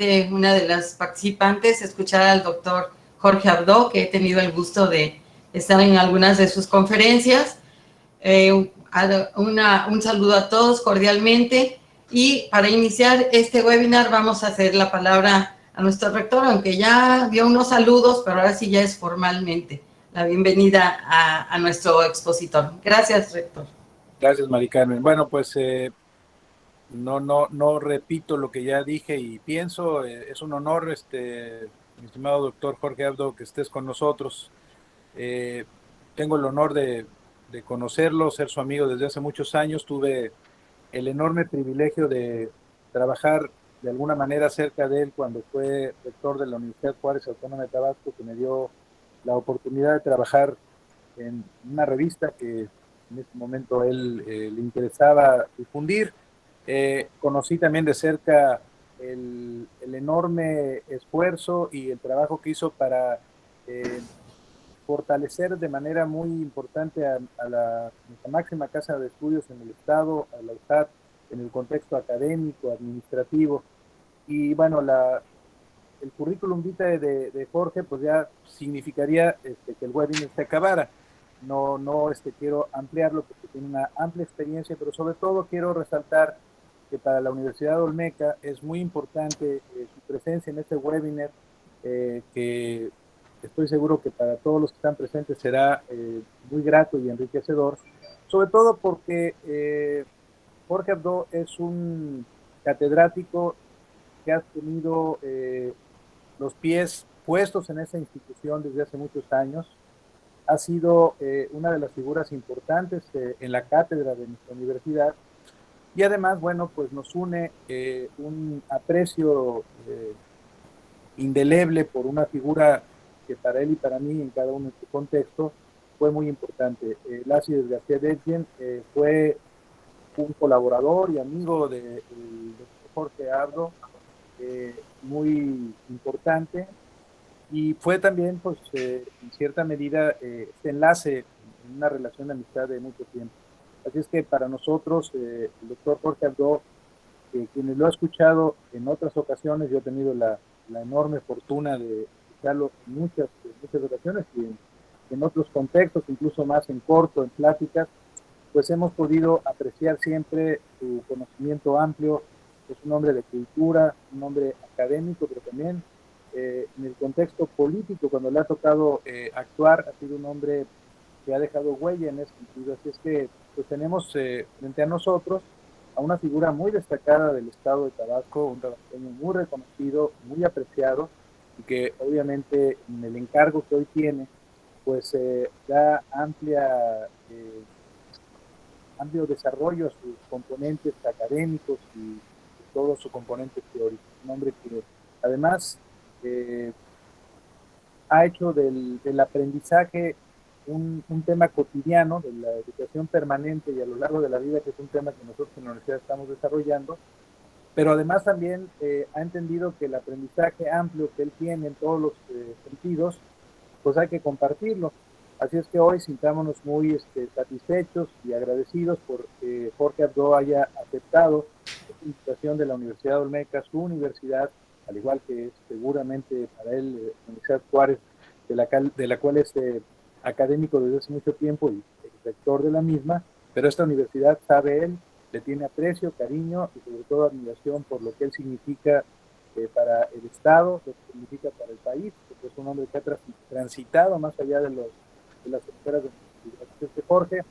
justamente una de las participantes, escuchar al doctor Jorge Abdo, que he tenido el gusto de estar en algunas de sus conferencias. Un saludo a todos cordialmente, y para iniciar este webinar vamos a hacer la palabra a nuestro rector, aunque ya dio unos saludos, pero ahora sí ya es formalmente la bienvenida a nuestro expositor. Gracias, rector. Gracias, Mari Carmen. Bueno, pues no repito lo que ya dije y pienso. Es un honor, mi estimado doctor Jorge Abdo, que estés con nosotros. Tengo el honor de conocerlo, ser su amigo desde hace muchos años. Tuve el enorme privilegio de trabajar de alguna manera cerca de él cuando fue rector de la Universidad Juárez Autónoma de Tabasco, que me dio la oportunidad de trabajar en una revista que en ese momento él le interesaba difundir. Conocí también de cerca el enorme esfuerzo y el trabajo que hizo para fortalecer de manera muy importante a nuestra máxima casa de estudios en el Estado, a la UJAT, en el contexto académico, administrativo. Y bueno, el currículum vitae de Jorge, pues ya significaría que el webinar se acabara. No quiero ampliarlo porque tiene una amplia experiencia, pero sobre todo quiero resaltar que para la Universidad Olmeca es muy importante su presencia en este webinar, que estoy seguro que para todos los que están presentes será muy grato y enriquecedor, sobre todo porque Jorge Abdo es un catedrático que ha tenido los pies puestos en esa institución desde hace muchos años. Ha sido una de las figuras importantes en la cátedra de nuestra universidad, y además, bueno, pues nos une un aprecio indeleble por una figura que para él y para mí, en cada uno de su contexto, fue muy importante. Lácides García Detjen fue un colaborador y amigo del doctor Jorge Abdo, muy importante, y fue también, pues, en cierta medida, este enlace en una relación de amistad de mucho tiempo. Así es que para nosotros, el doctor Jorge Abdo, quienes lo ha escuchado en otras ocasiones, yo he tenido la enorme fortuna de escucharlo en muchas ocasiones y en otros contextos, incluso más en corto, en pláticas, pues hemos podido apreciar siempre su conocimiento amplio. Es un hombre de cultura, un hombre académico, pero también en el contexto político, cuando le ha tocado actuar, ha sido un hombre que ha dejado huella en ese sentido. Así es que pues tenemos frente a nosotros a una figura muy destacada del estado de Tabasco, un tabasqueño muy reconocido, muy apreciado, y que obviamente en el encargo que hoy tiene, pues da amplio desarrollo a sus componentes académicos y todo su componente teórico. Un hombre que además ha hecho del aprendizaje un tema cotidiano, de la educación permanente y a lo largo de la vida, que es un tema que nosotros en la universidad estamos desarrollando, pero además también ha entendido que el aprendizaje amplio que él tiene en todos los sentidos, pues hay que compartirlo. Así es que hoy sintámonos muy satisfechos y agradecidos por que Jorge Abdo haya aceptado esta invitación de la Universidad Olmeca, su universidad, al igual que es seguramente para él la Universidad Juárez, de la cual es académico desde hace mucho tiempo y rector de la misma, pero esta universidad, sabe él, le tiene aprecio, cariño y sobre todo admiración por lo que él significa para el Estado, lo que significa para el país, porque es un hombre que ha transitado más allá de las fronteras de nuestra universidad. Jorge,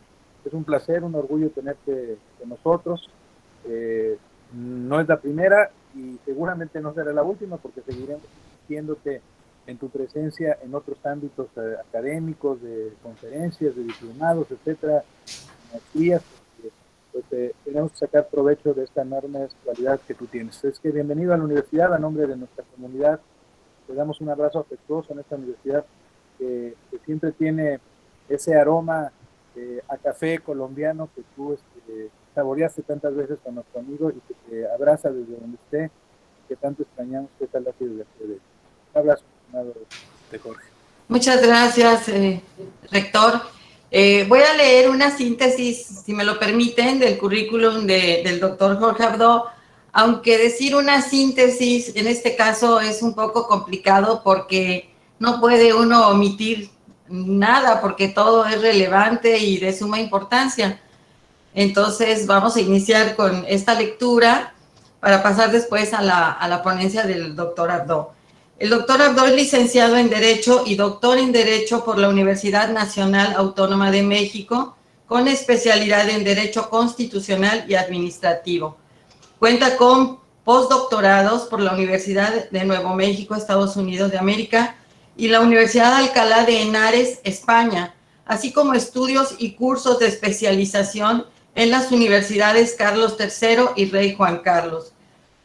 es un placer, un orgullo tenerte con nosotros. No es la primera y seguramente no será la última, porque seguiremos viéndote en tu presencia en otros ámbitos académicos, de conferencias, de diplomados, etcétera, maestrías. Pues tenemos que sacar provecho de esta enorme cualidad que tú tienes. Es que bienvenido a la universidad, a nombre de nuestra comunidad. Te damos un abrazo afectuoso en esta universidad que siempre tiene ese aroma a café colombiano que tú saboreaste tantas veces con nuestro amigo y que te abraza desde donde esté, que tanto extrañamos, que tal ha sido de ustedes. Un abrazo, estimado de Jorge. Muchas gracias, rector. Voy a leer una síntesis, si me lo permiten, del currículum del doctor Jorge Abdo, aunque decir una síntesis en este caso es un poco complicado porque no puede uno omitir nada porque todo es relevante y de suma importancia. Entonces vamos a iniciar con esta lectura para pasar después a la ponencia del doctor Ardó. El doctor Ardó es licenciado en Derecho y doctor en Derecho por la Universidad Nacional Autónoma de México, con especialidad en Derecho Constitucional y Administrativo. Cuenta con postdoctorados por la Universidad de Nuevo México, Estados Unidos de América, y la Universidad de Alcalá de Henares, España, así como estudios y cursos de especialización en las universidades Carlos III y Rey Juan Carlos.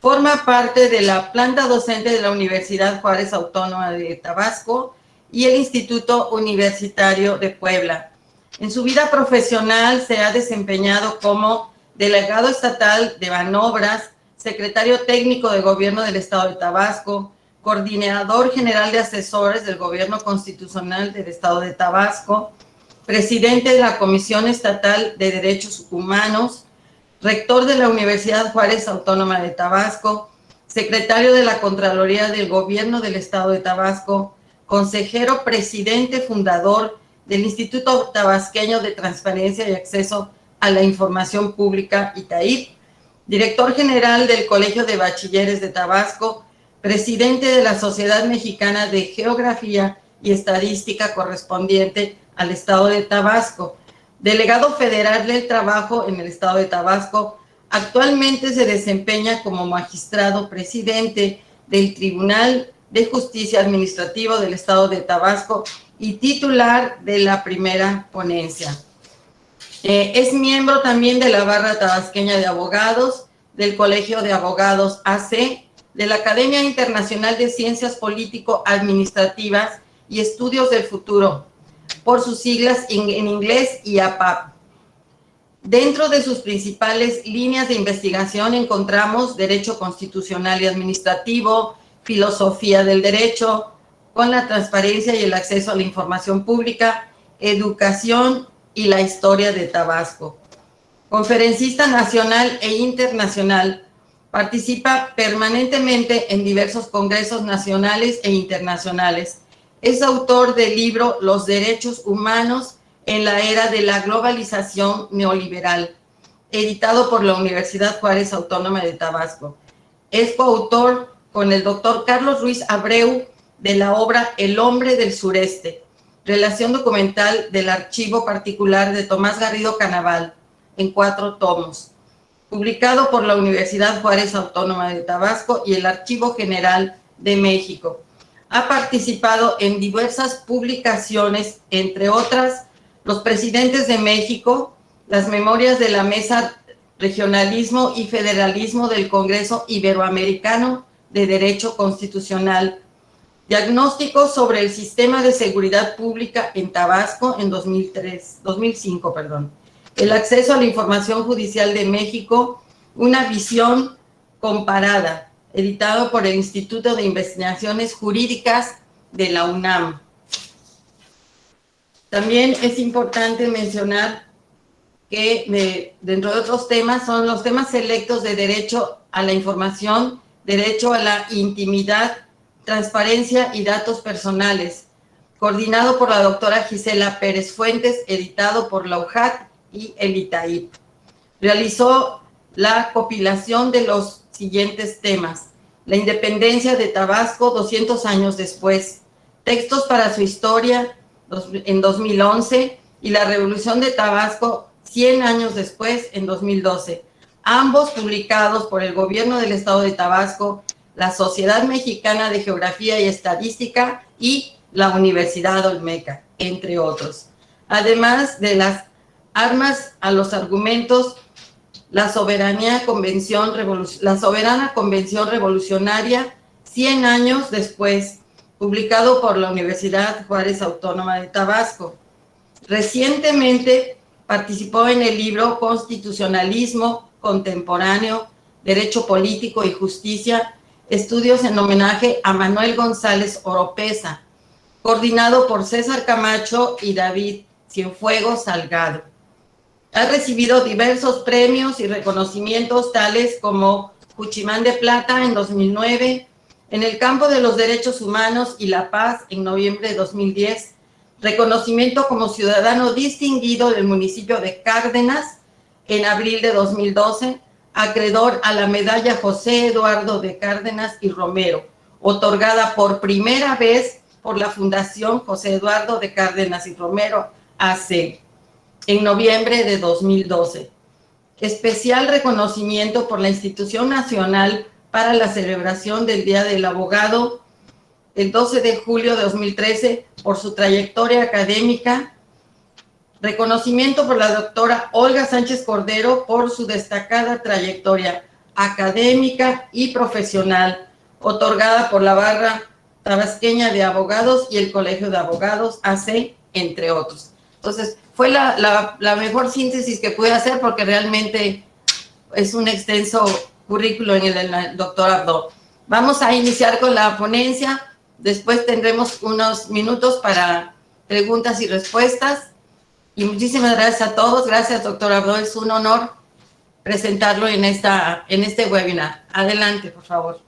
Forma parte de la planta docente de la Universidad Juárez Autónoma de Tabasco y el Instituto Universitario de Puebla. En su vida profesional se ha desempeñado como delegado estatal de Banobras, secretario técnico de Gobierno del Estado de Tabasco, coordinador general de asesores del Gobierno Constitucional del Estado de Tabasco, presidente de la Comisión Estatal de Derechos Humanos, rector de la Universidad Juárez Autónoma de Tabasco, secretario de la Contraloría del Gobierno del Estado de Tabasco, consejero presidente fundador del Instituto Tabasqueño de Transparencia y Acceso a la Información Pública, ITAIP, director general del Colegio de Bachilleres de Tabasco, presidente de la Sociedad Mexicana de Geografía y Estadística correspondiente al Estado de Tabasco, delegado federal del trabajo en el Estado de Tabasco. Actualmente se desempeña como magistrado presidente del Tribunal de Justicia Administrativo del Estado de Tabasco y titular de la primera ponencia. Es miembro también de la Barra Tabasqueña de Abogados, del Colegio de Abogados AC, de la Academia Internacional de Ciencias Político-Administrativas y Estudios del Futuro, por sus siglas en inglés, IAPAP. Dentro de sus principales líneas de investigación encontramos Derecho Constitucional y Administrativo, Filosofía del Derecho, con la transparencia y el acceso a la información pública, Educación y la historia de Tabasco. Conferencista nacional e internacional, participa permanentemente en diversos congresos nacionales e internacionales. Es autor del libro Los Derechos Humanos en la Era de la Globalización Neoliberal, editado por la Universidad Juárez Autónoma de Tabasco. Es coautor con el doctor Carlos Ruiz Abreu de la obra El Hombre del Sureste, relación documental del archivo particular de Tomás Garrido Canaval, en 4 tomos, publicado por la Universidad Juárez Autónoma de Tabasco y el Archivo General de México. Ha participado en diversas publicaciones, entre otras, Los Presidentes de México, las Memorias de la Mesa Regionalismo y Federalismo del Congreso Iberoamericano de Derecho Constitucional, Diagnóstico sobre el Sistema de Seguridad Pública en Tabasco en 2005, El acceso a la información judicial de México, una visión comparada, editado por el Instituto de Investigaciones Jurídicas de la UNAM. También es importante mencionar que dentro de otros temas son los temas selectos de derecho a la información, derecho a la intimidad, transparencia y datos personales, coordinado por la doctora Gisela Pérez Fuentes, editado por la UJAT y el ITAIP. Realizó la compilación de los siguientes temas: la independencia de Tabasco 200 años después, textos para su historia en 2011 y la revolución de Tabasco 100 años después en 2012, ambos publicados por el gobierno del estado de Tabasco, la Sociedad Mexicana de Geografía y Estadística y la Universidad Olmeca, entre otros. Además de las armas a los argumentos, la Soberana Convención Revolucionaria, 100 años después, publicado por la Universidad Juárez Autónoma de Tabasco. Recientemente participó en el libro Constitucionalismo Contemporáneo, Derecho Político y Justicia, estudios en homenaje a Manuel González Oropesa, coordinado por César Camacho y David Cienfuegos Salgado. Ha recibido diversos premios y reconocimientos tales como Cuchimán de Plata en 2009, en el campo de los derechos humanos y la paz en noviembre de 2010, reconocimiento como ciudadano distinguido del municipio de Cárdenas en abril de 2012, acreedor a la medalla José Eduardo de Cárdenas y Romero, otorgada por primera vez por la Fundación José Eduardo de Cárdenas y Romero, AC, en noviembre de 2012. Especial reconocimiento por la Institución Nacional para la celebración del Día del Abogado, el 12 de julio de 2013, por su trayectoria académica. Reconocimiento por la doctora Olga Sánchez Cordero por su destacada trayectoria académica y profesional, otorgada por la Barra Tabasqueña de Abogados y el Colegio de Abogados, AC, entre otros. Entonces, fue la mejor síntesis que pude hacer porque realmente es un extenso currículo en el doctor Abdo. Vamos a iniciar con la ponencia, después tendremos unos minutos para preguntas y respuestas. Y muchísimas gracias a todos. Gracias, doctor Abdo. Es un honor presentarlo en este webinar. Adelante, por favor.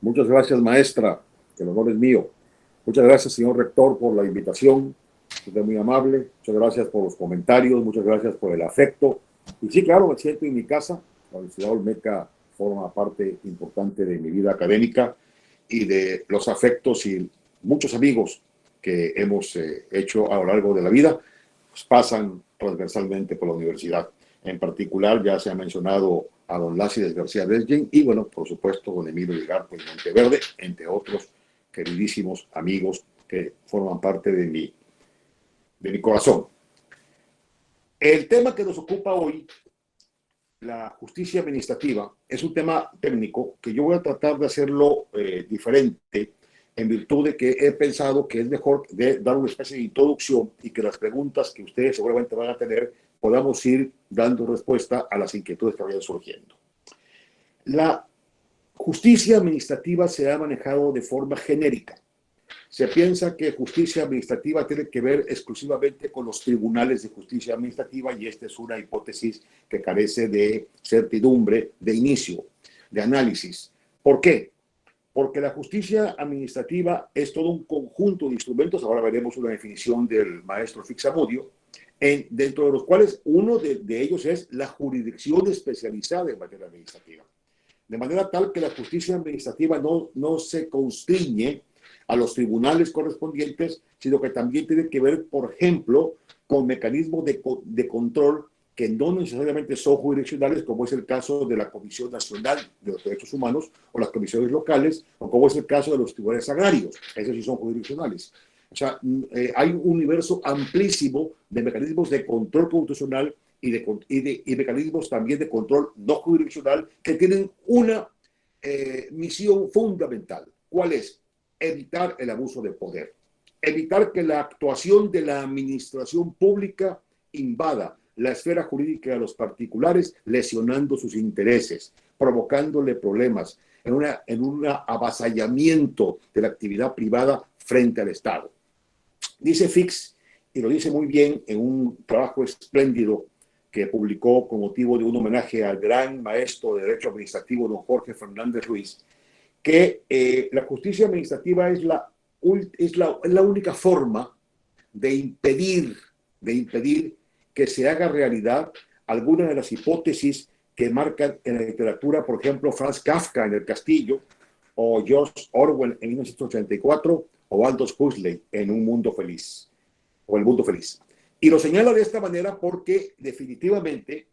Muchas gracias, maestra. El honor es mío. Muchas gracias, señor rector, por la invitación. Usted es muy amable. Muchas gracias por los comentarios. Muchas gracias por el afecto. Y sí, claro, me siento en mi casa. La Universidad Olmeca forma parte importante de mi vida académica y de los afectos y muchos amigos que hemos hecho a lo largo de la vida, pues pasan transversalmente por la universidad. En particular, ya se ha mencionado a don Lácides García Desgen y, bueno, por supuesto, don Emilio Ligarpo en Monteverde, entre otros queridísimos amigos que forman parte de mi corazón. El tema que nos ocupa hoy, la justicia administrativa, es un tema técnico que yo voy a tratar de hacerlo diferente, en virtud de que he pensado que es mejor dar una especie de introducción y que las preguntas que ustedes seguramente van a tener podamos ir dando respuesta a las inquietudes que vayan surgiendo. La justicia administrativa se ha manejado de forma genérica. Se piensa que justicia administrativa tiene que ver exclusivamente con los tribunales de justicia administrativa y esta es una hipótesis que carece de certidumbre, de inicio, de análisis. ¿Por qué? Porque la justicia administrativa es todo un conjunto de instrumentos, ahora veremos una definición del maestro Fixamudio, dentro de los cuales uno de ellos es la jurisdicción especializada en materia administrativa. De manera tal que la justicia administrativa no se constriñe a los tribunales correspondientes, sino que también tiene que ver, por ejemplo, con mecanismos de control que no necesariamente son jurisdiccionales, como es el caso de la Comisión Nacional de los Derechos Humanos o las comisiones locales, o como es el caso de los tribunales agrarios. Esos sí son jurisdiccionales. O sea, hay un universo amplísimo de mecanismos de control constitucional y mecanismos también de control no jurisdiccional que tienen una misión fundamental. ¿Cuál es? Evitar el abuso de poder. Evitar que la actuación de la administración pública invada la esfera jurídica de los particulares, lesionando sus intereses, provocándole problemas, en un avasallamiento de la actividad privada frente al Estado. Dice Fix, y lo dice muy bien en un trabajo espléndido que publicó con motivo de un homenaje al gran maestro de Derecho Administrativo, don Jorge Fernández Ruiz, que la justicia administrativa es la única forma de impedir que se haga realidad algunas de las hipótesis que marcan en la literatura, por ejemplo, Franz Kafka en El Castillo, o George Orwell en 1984, o Aldous Huxley en Un Mundo Feliz, o El Mundo Feliz. Y lo señala de esta manera porque definitivamente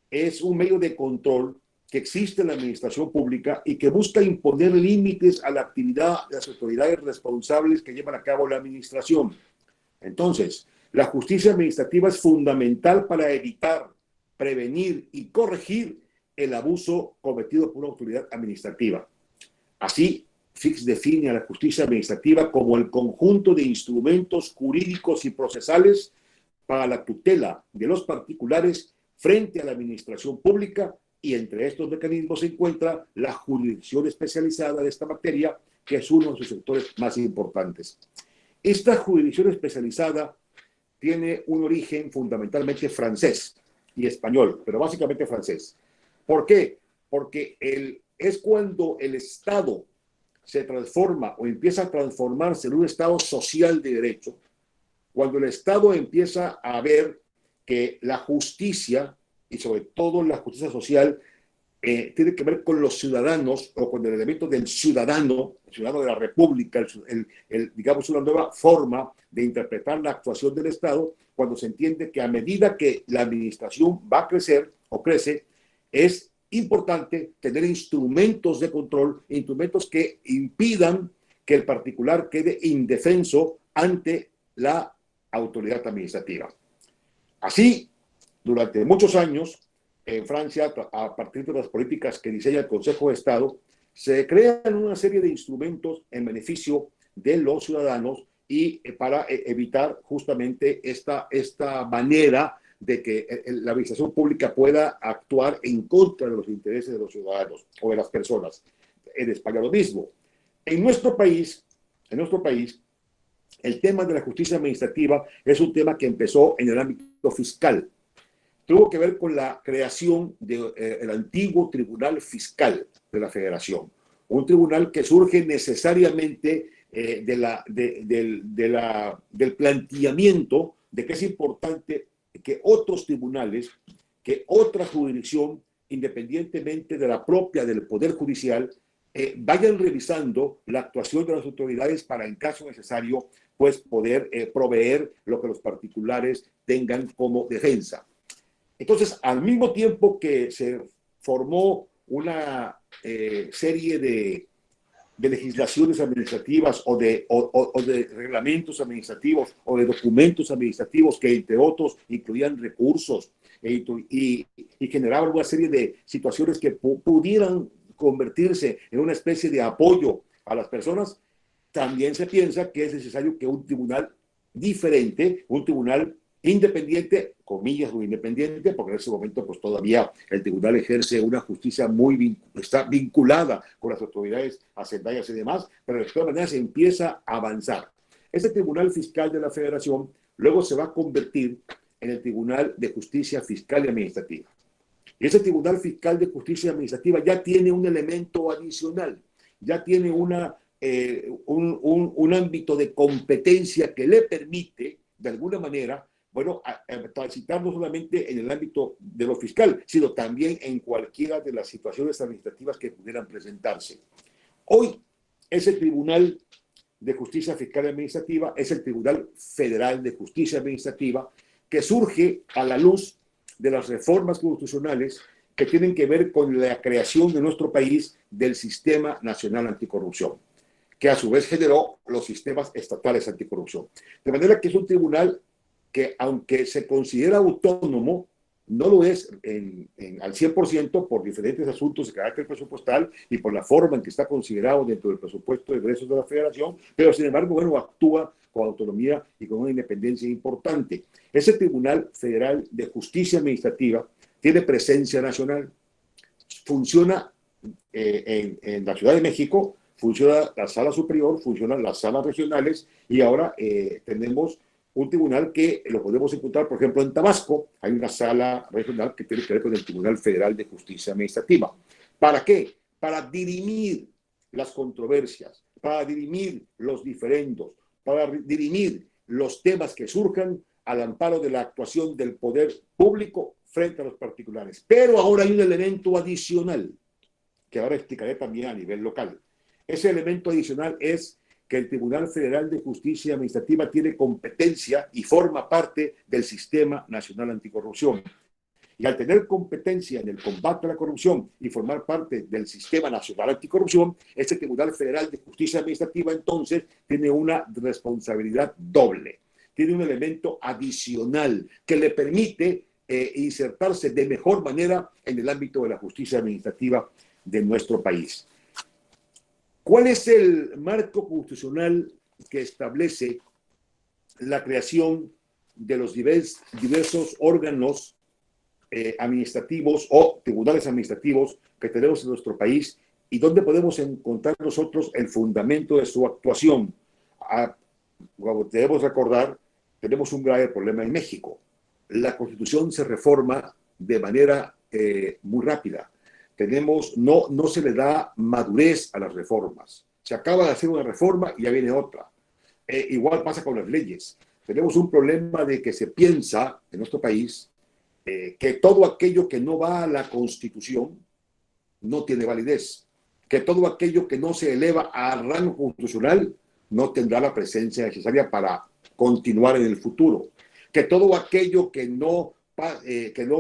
es un medio de control que existe en la administración pública y que busca imponer límites a la actividad de las autoridades responsables que llevan a cabo la administración. Entonces, la justicia administrativa es fundamental para evitar, prevenir y corregir el abuso cometido por una autoridad administrativa. Así, Fix define a la justicia administrativa como el conjunto de instrumentos jurídicos y procesales para la tutela de los particulares frente a la administración pública, y entre estos mecanismos se encuentra la jurisdicción especializada de esta materia, que es uno de sus sectores más importantes. Esta jurisdicción especializada tiene un origen fundamentalmente francés. y español, pero básicamente francés. ¿Por qué? Porque es cuando el Estado se transforma o empieza a transformarse en un Estado social de derecho, cuando el Estado empieza a ver que la justicia, y sobre todo la justicia social, tiene que ver con los ciudadanos o con el elemento del ciudadano, el ciudadano de la República, digamos una nueva forma de interpretar la actuación del Estado, cuando se entiende que a medida que la administración va a crecer o crece, es importante tener instrumentos de control, instrumentos que impidan que el particular quede indefenso ante la autoridad administrativa. Así, durante muchos años, en Francia, a partir de las políticas que diseña el Consejo de Estado, se crean una serie de instrumentos en beneficio de los ciudadanos y para evitar justamente esta manera de que la administración pública pueda actuar en contra de los intereses de los ciudadanos o de las personas. En España lo mismo. En nuestro país, el tema de la justicia administrativa es un tema que empezó en el ámbito fiscal. Tuvo que ver con la creación del antiguo Tribunal Fiscal de la Federación, un tribunal que surge necesariamente del planteamiento de que es importante que otros tribunales, que otra jurisdicción, independientemente de la propia del Poder Judicial, vayan revisando la actuación de las autoridades para, en caso necesario, pues poder proveer lo que los particulares tengan como defensa. Entonces, al mismo tiempo que se formó una serie de legislaciones administrativas o de reglamentos administrativos o de documentos administrativos que, entre otros, incluían recursos y generaban una serie de situaciones que pudieran convertirse en una especie de apoyo a las personas, también se piensa que es necesario que un tribunal diferente, un tribunal independiente, comillas, muy independiente, porque en ese momento pues todavía el tribunal ejerce una justicia está vinculada con las autoridades hacendarias y demás, pero de todas maneras se empieza a avanzar. Ese Tribunal Fiscal de la Federación luego se va a convertir en el Tribunal de Justicia Fiscal y Administrativa. Y ese Tribunal Fiscal de Justicia y Administrativa ya tiene un elemento adicional, ya tiene un ámbito de competencia que le permite, de alguna manera, bueno, transitar no solamente en el ámbito de lo fiscal, sino también en cualquiera de las situaciones administrativas que pudieran presentarse. Hoy, ese Tribunal de Justicia Fiscal y Administrativa es el Tribunal Federal de Justicia Administrativa, que surge a la luz de las reformas constitucionales que tienen que ver con la creación de nuestro país del Sistema Nacional Anticorrupción, que a su vez generó los sistemas estatales anticorrupción. De manera que es un tribunal que, aunque se considera autónomo, no lo es al 100% por diferentes asuntos de carácter presupuestal y por la forma en que está considerado dentro del presupuesto de egresos de la Federación, pero sin embargo, bueno, actúa con autonomía y con una independencia importante. Ese Tribunal Federal de Justicia Administrativa tiene presencia nacional, funciona en la Ciudad de México, funciona la Sala Superior, funcionan las salas regionales y ahora tenemos un tribunal que lo podemos encontrar, por ejemplo, en Tabasco. Hay una sala regional que tiene que ver con el Tribunal Federal de Justicia Administrativa. ¿Para qué? Para dirimir las controversias, para dirimir los diferendos, para dirimir los temas que surjan al amparo de la actuación del poder público frente a los particulares. Pero ahora hay un elemento adicional, que ahora explicaré también a nivel local. Ese elemento adicional es que el Tribunal Federal de Justicia Administrativa tiene competencia y forma parte del Sistema Nacional Anticorrupción. Y al tener competencia en el combate a la corrupción y formar parte del Sistema Nacional Anticorrupción, este Tribunal Federal de Justicia Administrativa entonces tiene una responsabilidad doble, tiene un elemento adicional que le permite insertarse de mejor manera en el ámbito de la justicia administrativa de nuestro país. ¿Cuál es el marco constitucional que establece la creación de los diversos órganos administrativos o tribunales administrativos que tenemos en nuestro país y dónde podemos encontrar nosotros el fundamento de su actuación? Como debemos recordar, tenemos un grave problema en México. La Constitución se reforma de manera muy rápida. No se le da madurez a las reformas. Se acaba de hacer una reforma y ya viene otra. Igual pasa con las leyes. Tenemos un problema de que se piensa en nuestro país que todo aquello que no va a la Constitución no tiene validez, que todo aquello que no se eleva al rango constitucional no tendrá la presencia necesaria para continuar en el futuro, que todo aquello que no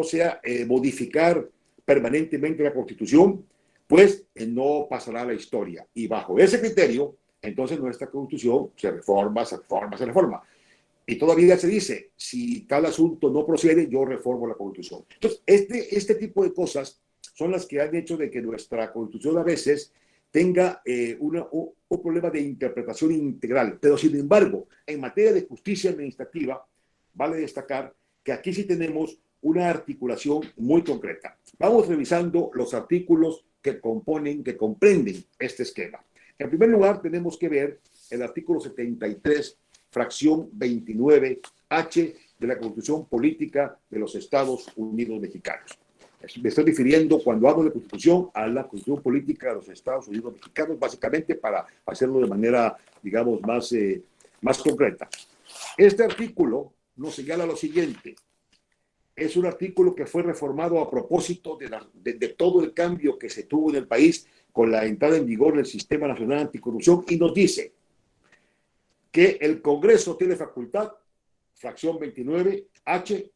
sea modificar permanentemente la Constitución, pues no pasará a la historia. Y bajo ese criterio, entonces nuestra Constitución se reforma. Y todavía se dice, si tal asunto no procede, yo reformo la Constitución. Entonces, este tipo de cosas son las que han hecho de que nuestra Constitución a veces tenga un problema de interpretación integral. Pero, sin embargo, en materia de justicia administrativa, vale destacar que aquí sí tenemos una articulación muy concreta. Vamos revisando los artículos que comprenden este esquema. En primer lugar, tenemos que ver el artículo 73, fracción 29H de la Constitución Política de los Estados Unidos Mexicanos. Me estoy refiriendo, cuando hablo de Constitución, a la Constitución Política de los Estados Unidos Mexicanos, básicamente para hacerlo de manera, digamos, más concreta. Este artículo nos señala lo siguiente. Es un artículo que fue reformado a propósito de todo el cambio que se tuvo en el país con la entrada en vigor del Sistema Nacional Anticorrupción, y nos dice que el Congreso tiene facultad, fracción 29H,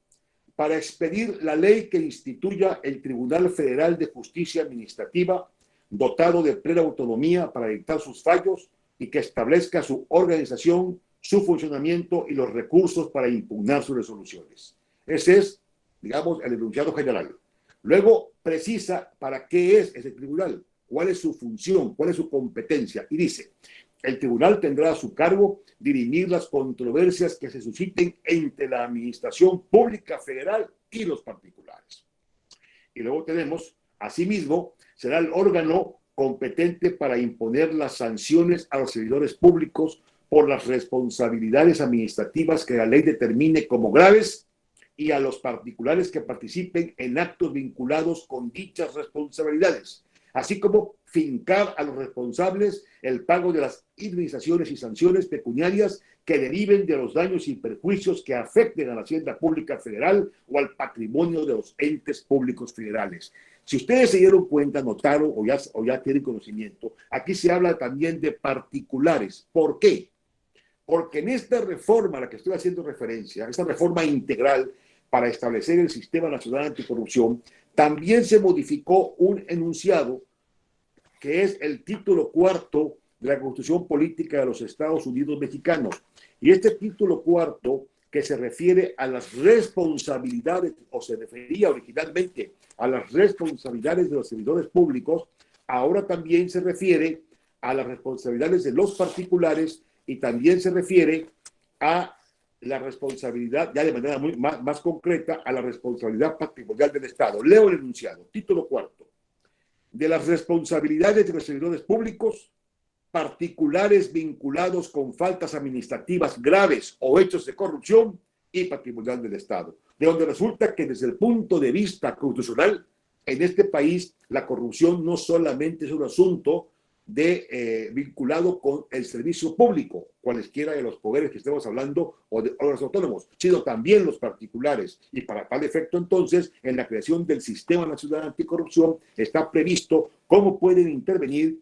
para expedir la ley que instituya el Tribunal Federal de Justicia Administrativa, dotado de plena autonomía para dictar sus fallos y que establezca su organización, su funcionamiento y los recursos para impugnar sus resoluciones. Ese es, digamos, el enunciado general. Luego precisa para qué es ese tribunal, cuál es su función, cuál es su competencia, y dice: el tribunal tendrá a su cargo dirimir las controversias que se susciten entre la administración pública federal y los particulares. Y luego tenemos, asimismo, será el órgano competente para imponer las sanciones a los servidores públicos por las responsabilidades administrativas que la ley determine como graves y a los particulares que participen en actos vinculados con dichas responsabilidades, así como fincar a los responsables el pago de las indemnizaciones y sanciones pecuniarias que deriven de los daños y perjuicios que afecten a la hacienda pública federal o al patrimonio de los entes públicos federales. Si ustedes se dieron cuenta, notaron o ya tienen conocimiento, aquí se habla también de particulares. ¿Por qué? Porque en esta reforma a la que estoy haciendo referencia, esta reforma integral para establecer el Sistema Nacional Anticorrupción, también se modificó un enunciado que es el título cuarto de la Constitución Política de los Estados Unidos Mexicanos. Y este título cuarto, que se refiere a las responsabilidades, o se refería originalmente a las responsabilidades de los servidores públicos, ahora también se refiere a las responsabilidades de los particulares y también se refiere a la responsabilidad, ya de manera más concreta, a la responsabilidad patrimonial del Estado. Leo el enunciado, título cuarto. De las responsabilidades de los servidores públicos, particulares vinculados con faltas administrativas graves o hechos de corrupción y patrimonial del Estado. De donde resulta que desde el punto de vista constitucional, en este país, la corrupción no solamente es un asunto vinculado con el servicio público, cualesquiera de los poderes que estemos hablando, o de los autónomos, sino también los particulares. Y para tal efecto, entonces, en la creación del Sistema Nacional Anticorrupción está previsto cómo pueden intervenir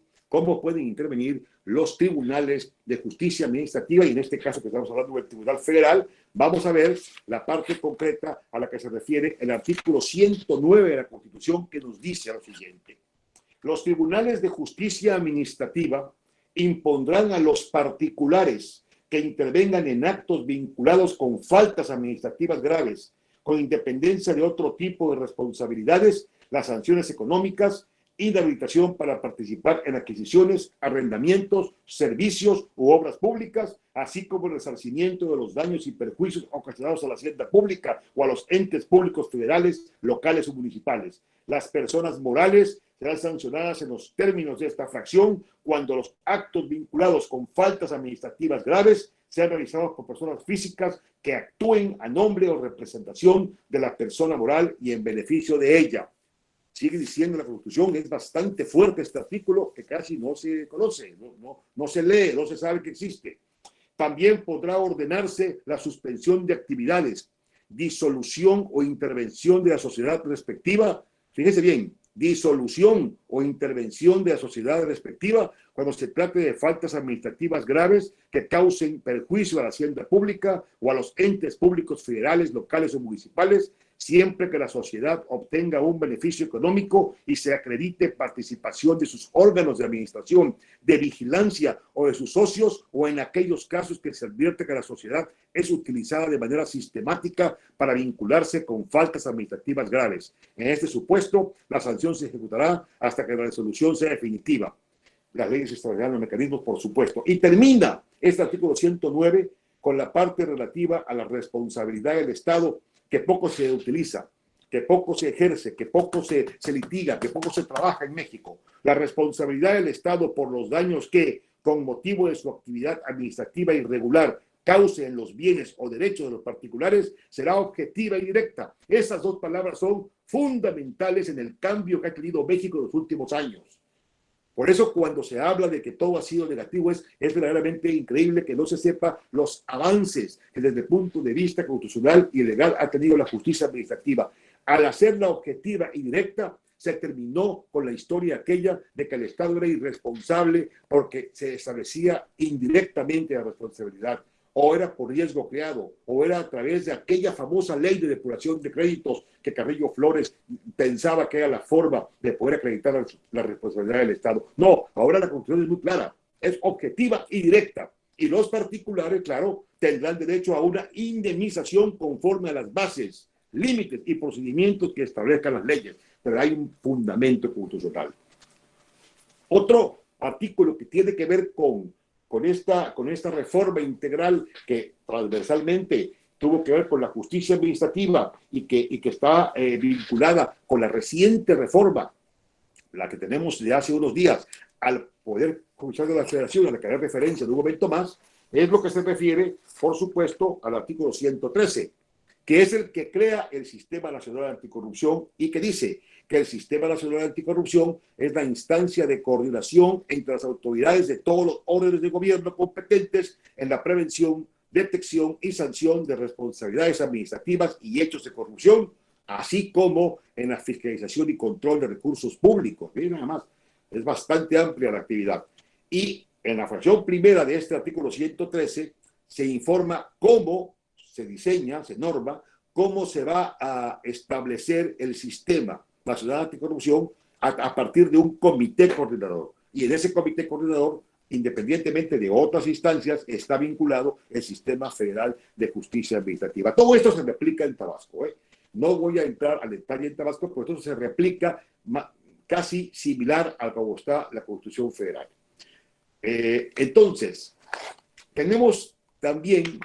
los tribunales de justicia administrativa, y en este caso que estamos hablando del Tribunal Federal, vamos a ver la parte concreta a la que se refiere el artículo 109 de la Constitución, que nos dice lo siguiente: los tribunales de justicia administrativa impondrán a los particulares que intervengan en actos vinculados con faltas administrativas graves, con independencia de otro tipo de responsabilidades, las sanciones económicas, inhabilitación para participar en adquisiciones, arrendamientos, servicios u obras públicas, así como el resarcimiento de los daños y perjuicios ocasionados a la hacienda pública o a los entes públicos federales, locales o municipales. Las personas morales serán sancionadas en los términos de esta fracción cuando los actos vinculados con faltas administrativas graves sean realizados por personas físicas que actúen a nombre o representación de la persona moral y en beneficio de ella. Sigue diciendo la Constitución, es bastante fuerte este artículo que casi no se conoce, no se lee, no se sabe que existe. También podrá ordenarse la suspensión de actividades, disolución o intervención de la sociedad respectiva. Fíjese bien, disolución o intervención de la sociedad respectiva cuando se trate de faltas administrativas graves que causen perjuicio a la hacienda pública o a los entes públicos federales, locales o municipales, siempre que la sociedad obtenga un beneficio económico y se acredite participación de sus órganos de administración, de vigilancia o de sus socios, o en aquellos casos que se advierte que la sociedad es utilizada de manera sistemática para vincularse con faltas administrativas graves. En este supuesto, la sanción se ejecutará hasta que la resolución sea definitiva. Las leyes establecerán los mecanismos, por supuesto. Y termina este artículo 109 con la parte relativa a la responsabilidad del Estado, que poco se utiliza, que poco se ejerce, que poco se litiga, que poco se trabaja en México. La responsabilidad del Estado por los daños que, con motivo de su actividad administrativa irregular, cause en los bienes o derechos de los particulares, será objetiva y directa. Esas dos palabras son fundamentales en el cambio que ha tenido México en los últimos años. Por eso, cuando se habla de que todo ha sido negativo, es verdaderamente increíble que no se sepa los avances que desde el punto de vista constitucional y legal ha tenido la justicia administrativa. Al hacerla objetiva y directa, se terminó con la historia aquella de que el Estado era irresponsable porque se establecía indirectamente la responsabilidad. O era por riesgo creado, o era a través de aquella famosa ley de depuración de créditos que Carrillo Flores pensaba que era la forma de poder acreditar la responsabilidad del Estado. No, ahora la Constitución es muy clara, es objetiva y directa. Y los particulares, claro, tendrán derecho a una indemnización conforme a las bases, límites y procedimientos que establezcan las leyes. Pero hay un fundamento constitucional. Otro artículo que tiene que ver con esta reforma integral que transversalmente tuvo que ver con la justicia administrativa y que está vinculada con la reciente reforma, la que tenemos de hace unos días, al Poder Judicial de la Federación, a la que haré referencia en un momento más, es lo que se refiere, por supuesto, al artículo 113, que es el que crea el Sistema Nacional Anticorrupción y que dice que el Sistema Nacional Anticorrupción es la instancia de coordinación entre las autoridades de todos los órdenes de gobierno competentes en la prevención, detección y sanción de responsabilidades administrativas y hechos de corrupción, así como en la fiscalización y control de recursos públicos. Miren, nada más, es bastante amplia la actividad. Y en la fracción primera de este artículo 113 se informa cómo se diseña, se norma, cómo se va a establecer el Sistema Nacional Anticorrupción a partir de un comité coordinador. Y en ese comité coordinador, independientemente de otras instancias, está vinculado el Sistema Federal de Justicia Administrativa. Todo esto se replica en Tabasco. No voy a entrar al detalle en Tabasco, pero esto se replica casi similar a como está la Constitución Federal. Entonces, tenemos también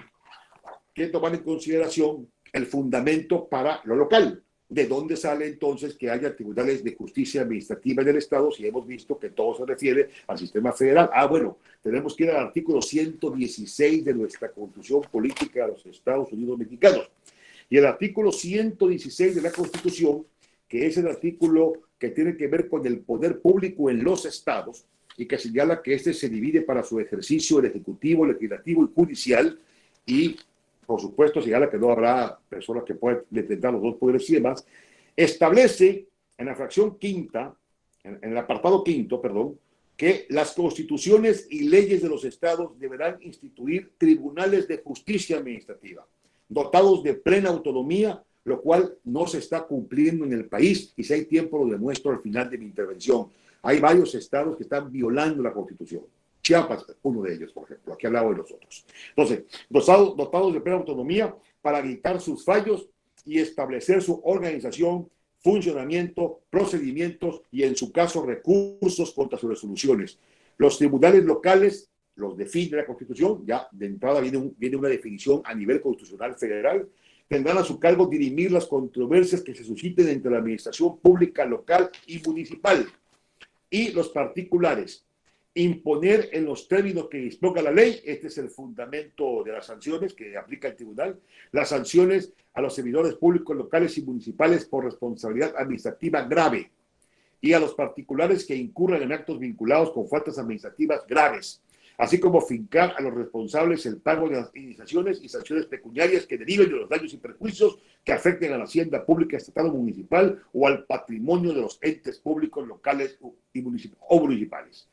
que tomar en consideración el fundamento para lo local. ¿De dónde sale entonces que haya tribunales de justicia administrativa en el Estado si hemos visto que todo se refiere al sistema federal? Bueno, tenemos que ir al artículo 116 de nuestra Constitución Política de los Estados Unidos Mexicanos. Y el artículo 116 de la Constitución, que es el artículo que tiene que ver con el poder público en los estados y que señala que este se divide para su ejercicio el ejecutivo, legislativo y judicial, y por supuesto señala que no habrá personas que puedan detentar los dos poderes y demás, establece en la fracción quinta, en el apartado quinto, perdón, que las constituciones y leyes de los estados deberán instituir tribunales de justicia administrativa, dotados de plena autonomía, lo cual no se está cumpliendo en el país, y si hay tiempo lo demuestro al final de mi intervención. Hay varios estados que están violando la Constitución. Chiapas, uno de ellos, por ejemplo, aquí al lado de los otros. Entonces, dotados de plena autonomía para dictar sus fallos y establecer su organización, funcionamiento, procedimientos y, en su caso, recursos contra sus resoluciones. Los tribunales locales los define la Constitución, ya de entrada viene una definición a nivel constitucional federal, tendrán a su cargo dirimir las controversias que se susciten entre la administración pública local y municipal y los particulares, imponer en los términos que disponga la ley. Este es el fundamento de las sanciones que aplica el tribunal. Las sanciones a los servidores públicos locales y municipales por responsabilidad administrativa grave y a los particulares que incurran en actos vinculados con faltas administrativas graves, así como fincar a los responsables el pago de las indemnizaciones y sanciones pecuniarias que deriven de los daños y perjuicios que afecten a la hacienda pública, estatal o municipal o al patrimonio de los entes públicos locales y municipales.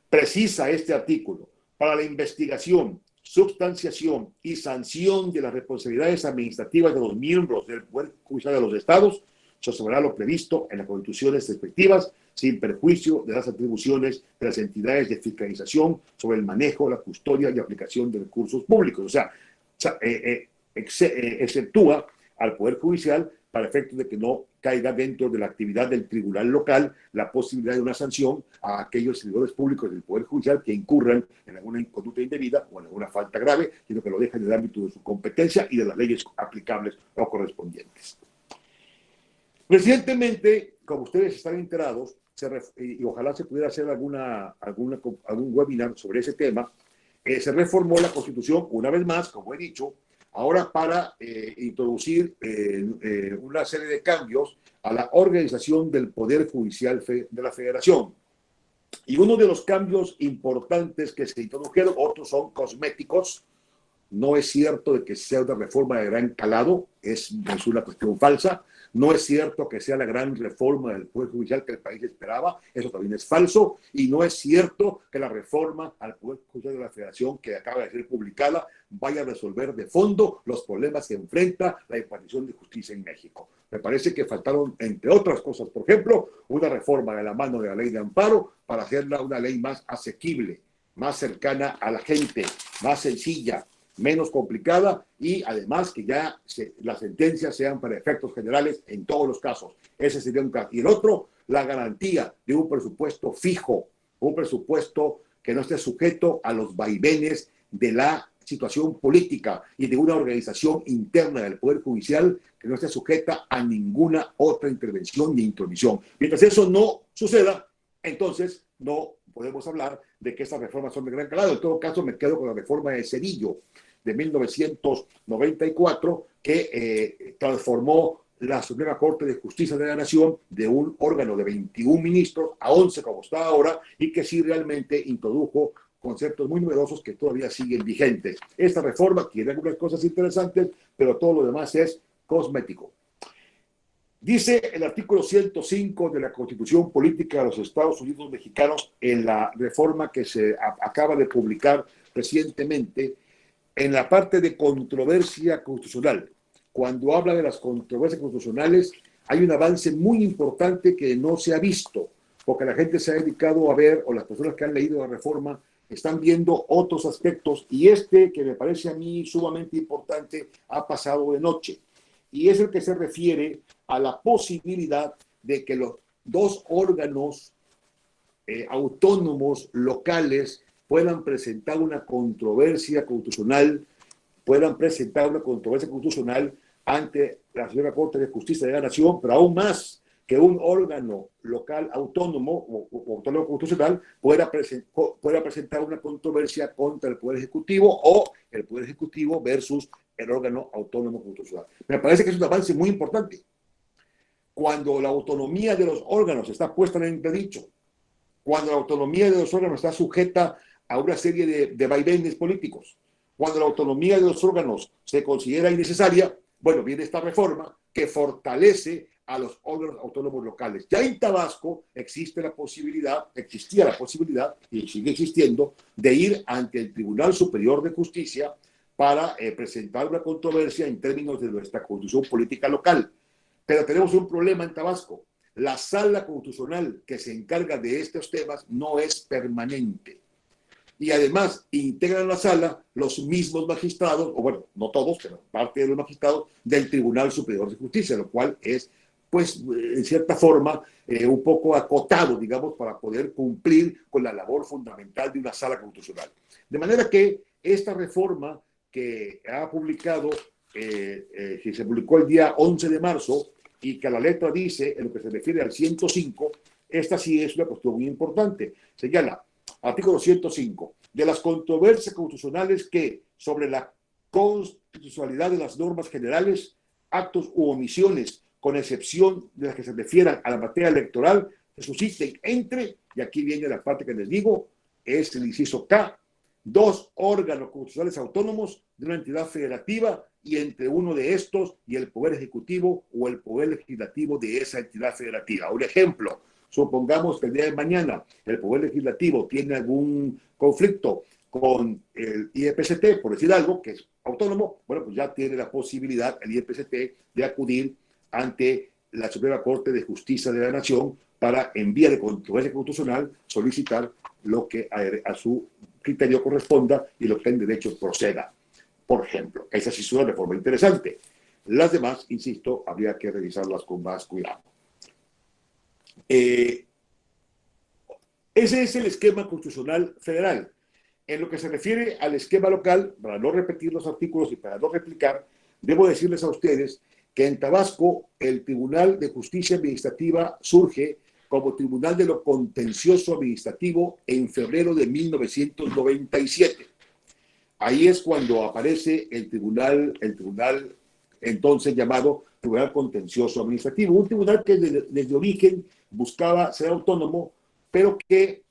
Precisa este artículo: para la investigación, substanciación y sanción de las responsabilidades administrativas de los miembros del Poder Judicial de los Estados, se observará lo previsto en las constituciones respectivas, sin perjuicio de las atribuciones de las entidades de fiscalización sobre el manejo, la custodia y aplicación de recursos públicos. O sea, exceptúa al Poder Judicial para efectos de que no caiga dentro de la actividad del tribunal local la posibilidad de una sanción a aquellos servidores públicos del Poder Judicial que incurran en alguna conducta indebida o en alguna falta grave, sino que lo dejan en el ámbito de su competencia y de las leyes aplicables o correspondientes. Recientemente, como ustedes están enterados, y ojalá se pudiera hacer algún webinar sobre ese tema, se reformó la Constitución una vez más, como he dicho, ahora para introducir una serie de cambios a la organización del Poder Judicial de la Federación. Y uno de los cambios importantes que se introdujeron, otros son cosméticos. No es cierto de que sea una reforma de gran calado, es una cuestión falsa. No es cierto que sea la gran reforma del Poder Judicial que el país esperaba, eso también es falso, y no es cierto que la reforma al Poder Judicial de la Federación que acaba de ser publicada vaya a resolver de fondo los problemas que enfrenta la impartición de justicia en México. Me parece que faltaron, entre otras cosas, por ejemplo, una reforma de la mano de la ley de amparo para hacerla una ley más asequible, más cercana a la gente, más sencilla, menos complicada, y además que ya las sentencias sean para efectos generales en todos los casos. Ese sería un caso. Y el otro, la garantía de un presupuesto fijo, un presupuesto que no esté sujeto a los vaivenes de la situación política y de una organización interna del Poder Judicial que no esté sujeta a ninguna otra intervención ni intromisión. Mientras eso no suceda, entonces no podemos hablar de que estas reformas son de gran calado. En todo caso, me quedo con la reforma de Cedillo de 1994, que transformó la Suprema Corte de Justicia de la Nación de un órgano de 21 ministros a 11 como está ahora, y que sí realmente introdujo conceptos muy numerosos que todavía siguen vigentes. Esta reforma tiene algunas cosas interesantes, pero todo lo demás es cosmético. Dice el artículo 105 de la Constitución Política de los Estados Unidos Mexicanos, en la reforma que se acaba de publicar recientemente, en la parte de controversia constitucional. Cuando habla de las controversias constitucionales, hay un avance muy importante que no se ha visto, porque la gente se ha dedicado a ver, o las personas que han leído la reforma están viendo otros aspectos, y este, que me parece a mí sumamente importante, ha pasado de noche. Y es el que se refiere a la posibilidad de que los dos órganos autónomos locales puedan presentar una controversia constitucional, ante la Suprema Corte de Justicia de la Nación, pero aún más, que un órgano local autónomo o autónomo constitucional pueda presentar una controversia contra el Poder Ejecutivo, o el Poder Ejecutivo versus el órgano autónomo constitucional. Me parece que es un avance muy importante. Cuando la autonomía de los órganos está puesta en entredicho, cuando la autonomía de los órganos está sujeta a una serie de vaivenes políticos, cuando la autonomía de los órganos se considera innecesaria, bueno, viene esta reforma que fortalece a los órganos autónomos locales. Ya en Tabasco existía la posibilidad, y sigue existiendo, de ir ante el Tribunal Superior de Justicia para presentar una controversia en términos de nuestra constitución política local. Pero tenemos un problema en Tabasco. La sala constitucional que se encarga de estos temas no es permanente. Y además integran la sala los mismos magistrados, o bueno, no todos, pero parte de los magistrados del Tribunal Superior de Justicia, lo cual es, pues, en cierta forma, un poco acotado, digamos, para poder cumplir con la labor fundamental de una sala constitucional. De manera que esta reforma que ha publicado, que se publicó el día 11 de marzo, y que a la letra dice, en lo que se refiere al 105, esta sí es una cuestión muy importante. Señala: Artículo 105. De las controversias constitucionales que, sobre la constitucionalidad de las normas generales, actos u omisiones, con excepción de las que se refieran a la materia electoral, se susciten entre, y aquí viene la parte que les digo, es el inciso K, dos órganos constitucionales autónomos de una entidad federativa y entre uno de estos y el Poder Ejecutivo o el Poder Legislativo de esa entidad federativa. Un ejemplo, supongamos que el día de mañana el Poder Legislativo tiene algún conflicto con el IEPCT, por decir algo, que es autónomo, bueno, pues ya tiene la posibilidad el IEPCT de acudir ante la Suprema Corte de Justicia de la Nación para, en vía de controversia constitucional, solicitar lo que a su criterio corresponda y lo que en derecho proceda. Por ejemplo, esa sí es una reforma interesante. Las demás, insisto, habría que revisarlas con más cuidado. Ese es el esquema constitucional federal. En lo que se refiere al esquema local, para no repetir los artículos y para no replicar, debo decirles a ustedes que en Tabasco el Tribunal de Justicia Administrativa surge como Tribunal de lo Contencioso Administrativo en febrero de 1997. Ahí es cuando aparece el tribunal entonces llamado Tribunal Contencioso Administrativo, un tribunal que desde origen buscaba ser autónomo, pero que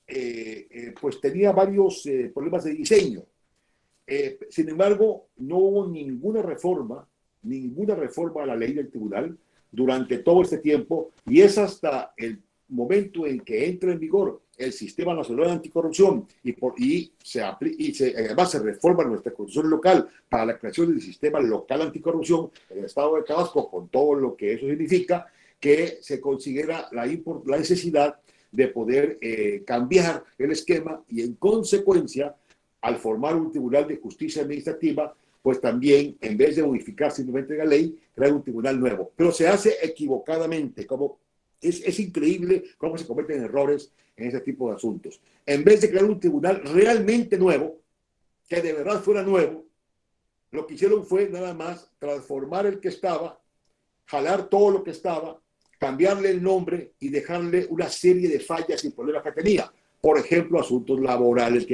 pues tenía varios problemas de diseño. Sin embargo, no hubo ninguna reforma a la ley del tribunal durante todo este tiempo, y es hasta el momento en que entra en vigor el Sistema Nacional de Anticorrupción y además se reforma nuestra constitución local para la creación del Sistema Local Anticorrupción en el estado de Tabasco, con todo lo que eso significa, que se considera la necesidad de poder cambiar el esquema y, en consecuencia, al formar un Tribunal de Justicia Administrativa, pues también, en vez de modificar simplemente la ley, crear un tribunal nuevo. Pero se hace equivocadamente, como es increíble cómo se cometen errores en ese tipo de asuntos. En vez de crear un tribunal realmente nuevo, que de verdad fuera nuevo, lo que hicieron fue nada más transformar el que estaba, jalar todo lo que estaba, cambiarle el nombre y dejarle una serie de fallas y problemas que tenía. Por ejemplo, asuntos laborales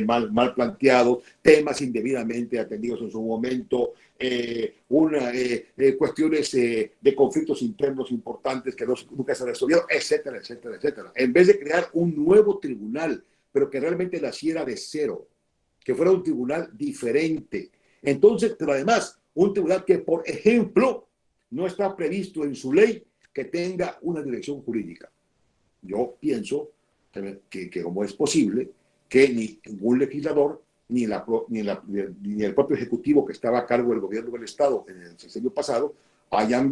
mal planteados, temas indebidamente atendidos en su momento, cuestiones de conflictos internos importantes que nunca se resolvieron, etcétera, etcétera, etcétera. En vez de crear un nuevo tribunal, pero que realmente naciera de cero, que fuera un tribunal diferente. Entonces, pero además, un tribunal que, por ejemplo, no está previsto en su ley que tenga una dirección jurídica. Yo pienso que como es posible que ni ningún legislador ni el propio ejecutivo que estaba a cargo del gobierno del Estado en el sexenio pasado se hayan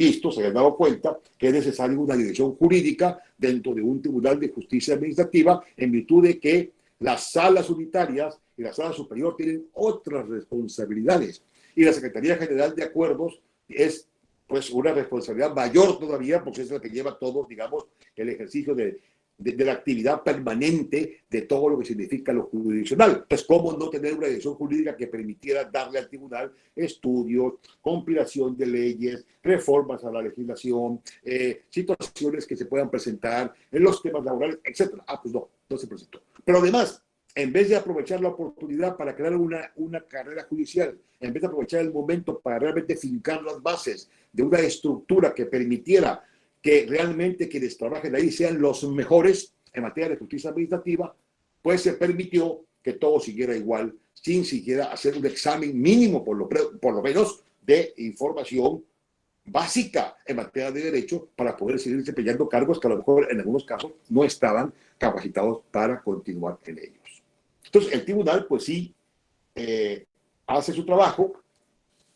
dado cuenta que es necesaria una dirección jurídica dentro de un tribunal de justicia administrativa, en virtud de que las salas unitarias y la sala superior tienen otras responsabilidades, y la Secretaría General de Acuerdos es pues una responsabilidad mayor todavía, porque es la que lleva todo, digamos, el ejercicio de la actividad permanente de todo lo que significa lo jurisdiccional. Pues, ¿cómo no tener una dirección jurídica que permitiera darle al tribunal estudios, compilación de leyes, reformas a la legislación, situaciones que se puedan presentar en los temas laborales, etcétera? Pues no se presentó. Pero además, en vez de aprovechar la oportunidad para crear una carrera judicial, en vez de aprovechar el momento para realmente fincar las bases de una estructura que permitiera que realmente quienes trabajen ahí sean los mejores en materia de justicia administrativa, pues se permitió que todo siguiera igual, sin siquiera hacer un examen mínimo, por lo menos, de información básica en materia de derecho para poder seguir desempeñando cargos que a lo mejor en algunos casos no estaban capacitados para continuar en ellos. Entonces, el tribunal, pues sí, hace su trabajo,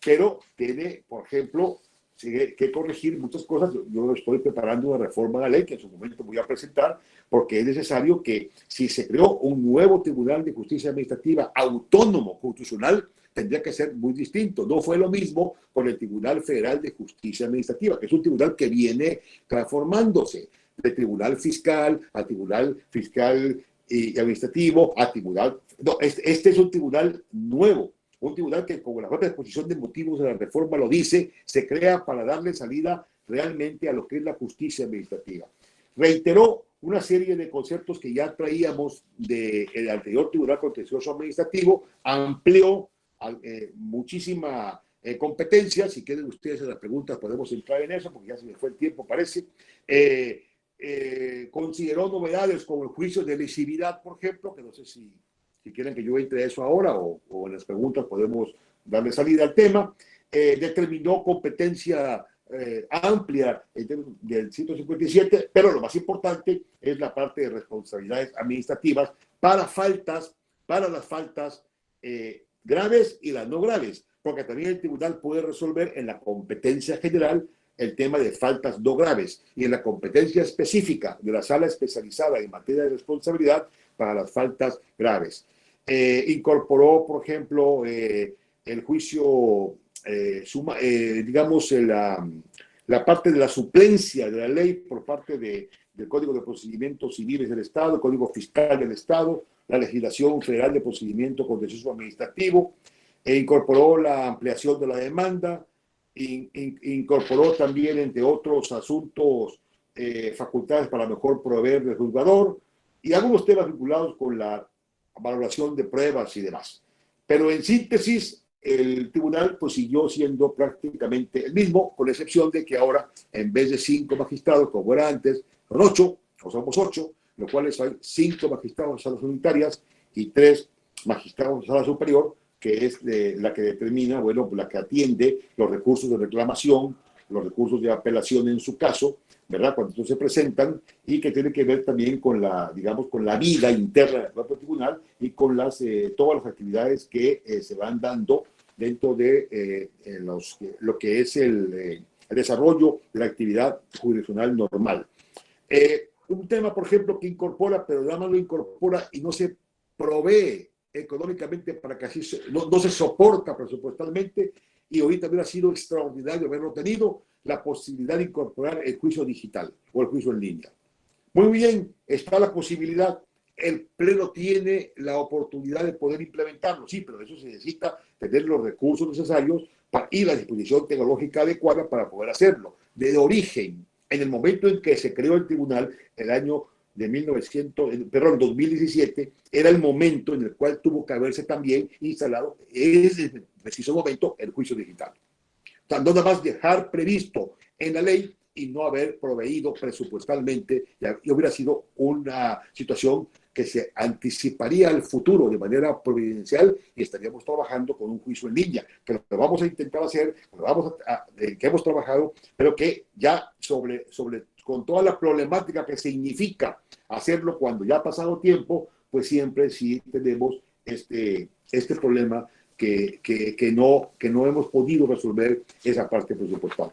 pero tiene, por ejemplo, que corregir muchas cosas. Yo estoy preparando una reforma de la ley que en su momento voy a presentar, porque es necesario que, si se creó un nuevo Tribunal de Justicia Administrativa autónomo constitucional, tendría que ser muy distinto. No fue lo mismo con el Tribunal Federal de Justicia Administrativa, que es un tribunal que viene transformándose de tribunal fiscal a tribunal fiscal y administrativo a tribunal. No, este es un tribunal nuevo. Un tribunal que, como la propia exposición de motivos de la reforma lo dice, se crea para darle salida realmente a lo que es la justicia administrativa. Reiteró una serie de conceptos que ya traíamos del anterior Tribunal Contencioso Administrativo, amplió muchísima competencia. Si quieren ustedes en las preguntas podemos entrar en eso, porque ya se me fue el tiempo, parece. Consideró novedades como el juicio de lesividad, por ejemplo, que no sé si quieren que yo entre a eso ahora o en las preguntas podemos darle salida al tema. Determinó competencia amplia del 157, pero lo más importante es la parte de responsabilidades administrativas para las faltas graves y las no graves, porque también el tribunal puede resolver en la competencia general el tema de faltas no graves y en la competencia específica de la sala especializada en materia de responsabilidad para las faltas graves. Incorporó, por ejemplo, el juicio, digamos, la parte de la suplencia de la ley por parte del Código de Procedimientos Civiles del Estado, el Código Fiscal del Estado, la legislación federal de procedimiento contencioso administrativo, incorporó la ampliación de la demanda, incorporó también, entre otros asuntos, facultades para mejor proveer del juzgador y algunos temas vinculados con la valoración de pruebas y demás. Pero en síntesis, el tribunal pues siguió siendo prácticamente el mismo, con excepción de que ahora, en vez de 5 magistrados, como era antes, son 8, o somos 8, lo cual hay 5 magistrados de salas unitarias y 3 magistrados de sala superior, que es la que determina, bueno, la que atiende los recursos de reclamación, los recursos de apelación en su caso, ¿verdad? Cuando estos se presentan, y que tiene que ver también con la, digamos, con la vida interna del propio tribunal y con todas las actividades que se van dando dentro de lo que es el desarrollo de la actividad jurisdiccional normal. Un tema, por ejemplo, que incorpora, pero nada más lo incorpora y no se provee económicamente para que así no se soporta presupuestalmente, y ahorita hubiera sido extraordinario haberlo tenido, la posibilidad de incorporar el juicio digital o el juicio en línea. Muy bien, está la posibilidad, el Pleno tiene la oportunidad de poder implementarlo, sí, pero eso se necesita tener los recursos necesarios y la disposición tecnológica adecuada para poder hacerlo. De origen, en el momento en que se creó el tribunal, el año de 2017, era el momento en el cual tuvo que haberse también instalado, en ese preciso momento, el juicio digital. O sea, no nada más dejar previsto en la ley y no haber proveído presupuestalmente, y hubiera sido una situación que se anticiparía al futuro de manera providencial, y estaríamos trabajando con un juicio en línea, que lo vamos a intentar hacer, que hemos trabajado, pero que ya con toda la problemática que significa hacerlo cuando ya ha pasado tiempo, pues siempre sí tenemos este problema que no hemos podido resolver esa parte presupuestal.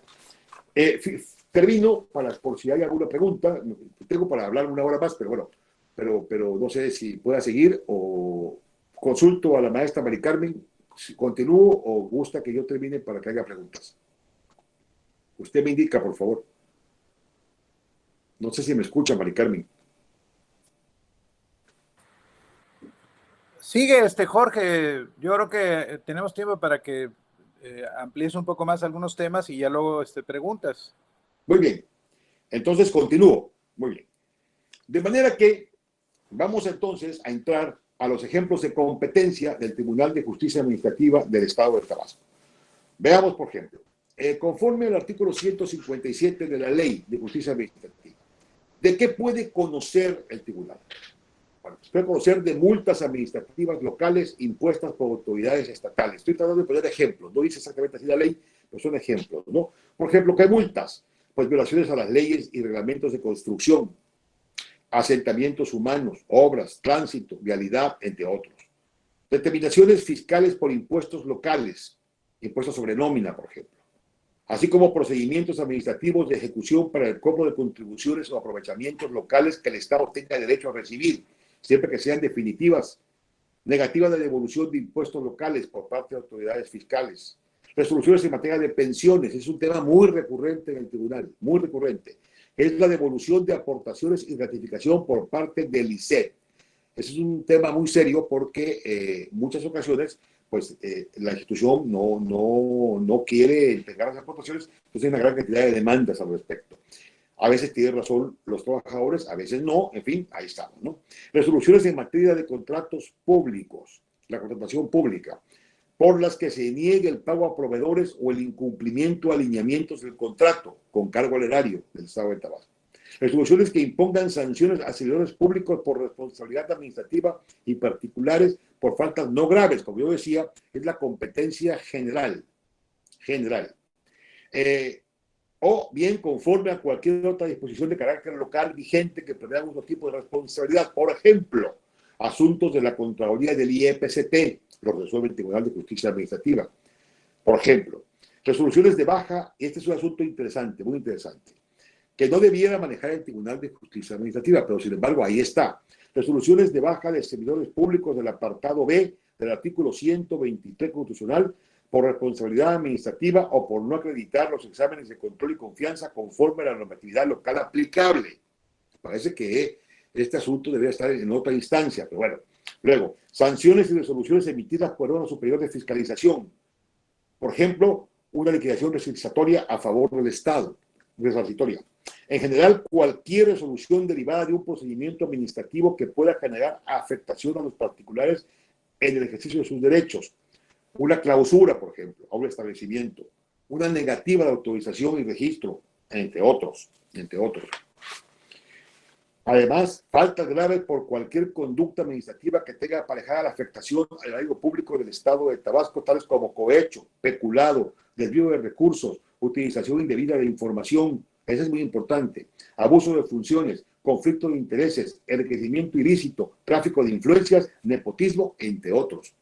Termino, por si hay alguna pregunta. Tengo para hablar una hora más, pero bueno, pero no sé si pueda seguir, o consulto a la maestra Mari Carmen, si continúo o gusta que yo termine para que haya preguntas. Usted me indica, por favor. No sé si me escucha, Mari Carmen. Sigue, Jorge. Yo creo que tenemos tiempo para que amplíes un poco más algunos temas y ya luego preguntas. Muy bien. Entonces continúo. Muy bien. De manera que vamos entonces a entrar a los ejemplos de competencia del Tribunal de Justicia Administrativa del Estado de Tabasco. Veamos, por ejemplo, conforme al artículo 157 de la Ley de Justicia Administrativa, ¿de qué puede conocer el tribunal? Bueno, puede conocer de multas administrativas locales impuestas por autoridades estatales. Estoy tratando de poner ejemplos, no dice exactamente así la ley, pero son ejemplos, ¿no? Por ejemplo, ¿qué multas? Pues violaciones a las leyes y reglamentos de construcción, asentamientos humanos, obras, tránsito, vialidad, entre otros. Determinaciones fiscales por impuestos locales, impuestos sobre nómina, por ejemplo, así como procedimientos administrativos de ejecución para el cobro de contribuciones o aprovechamientos locales que el Estado tenga derecho a recibir, siempre que sean definitivas. Negativa de devolución de impuestos locales por parte de autoridades fiscales. Resoluciones en materia de pensiones, es un tema muy recurrente en el tribunal, muy recurrente. Es la devolución de aportaciones y gratificación por parte del ISET. Ese es un tema muy serio porque en muchas ocasiones pues la institución no quiere entregar las aportaciones, entonces hay una gran cantidad de demandas al respecto. A veces tienen razón los trabajadores, a veces no, en fin, ahí estamos, ¿no? Resoluciones en materia de contratos públicos, la contratación pública, por las que se niegue el pago a proveedores o el incumplimiento de alineamientos del contrato con cargo al erario del Estado de Tabasco. Resoluciones que impongan sanciones a servidores públicos por responsabilidad administrativa y particulares por faltas no graves, como yo decía, es la competencia general. O bien conforme a cualquier otra disposición de carácter local vigente que prevea otro tipo de responsabilidad. Por ejemplo, asuntos de la Contraloría del IEPCT, los resuelve el Tribunal de Justicia Administrativa. Por ejemplo, resoluciones de baja, este es un asunto interesante, muy interesante, que no debiera manejar el Tribunal de Justicia Administrativa, pero sin embargo ahí está. Resoluciones de baja de servidores públicos del apartado B del artículo 123 constitucional por responsabilidad administrativa o por no acreditar los exámenes de control y confianza conforme a la normatividad local aplicable. Parece que este asunto debería estar en otra instancia, pero bueno. Luego, sanciones y resoluciones emitidas por órgano superior de fiscalización. Por ejemplo, una liquidación resarcitoria a favor del Estado, resarcitoria. En general, cualquier resolución derivada de un procedimiento administrativo que pueda generar afectación a los particulares en el ejercicio de sus derechos. Una clausura, por ejemplo, a un establecimiento. Una negativa de autorización y registro, entre otros. Además, faltas graves por cualquier conducta administrativa que tenga aparejada la afectación al erario público del Estado de Tabasco, tales como cohecho, peculado, desvío de recursos, utilización indebida de información, eso es muy importante, abuso de funciones, conflicto de intereses, enriquecimiento ilícito, tráfico de influencias, nepotismo, entre otros.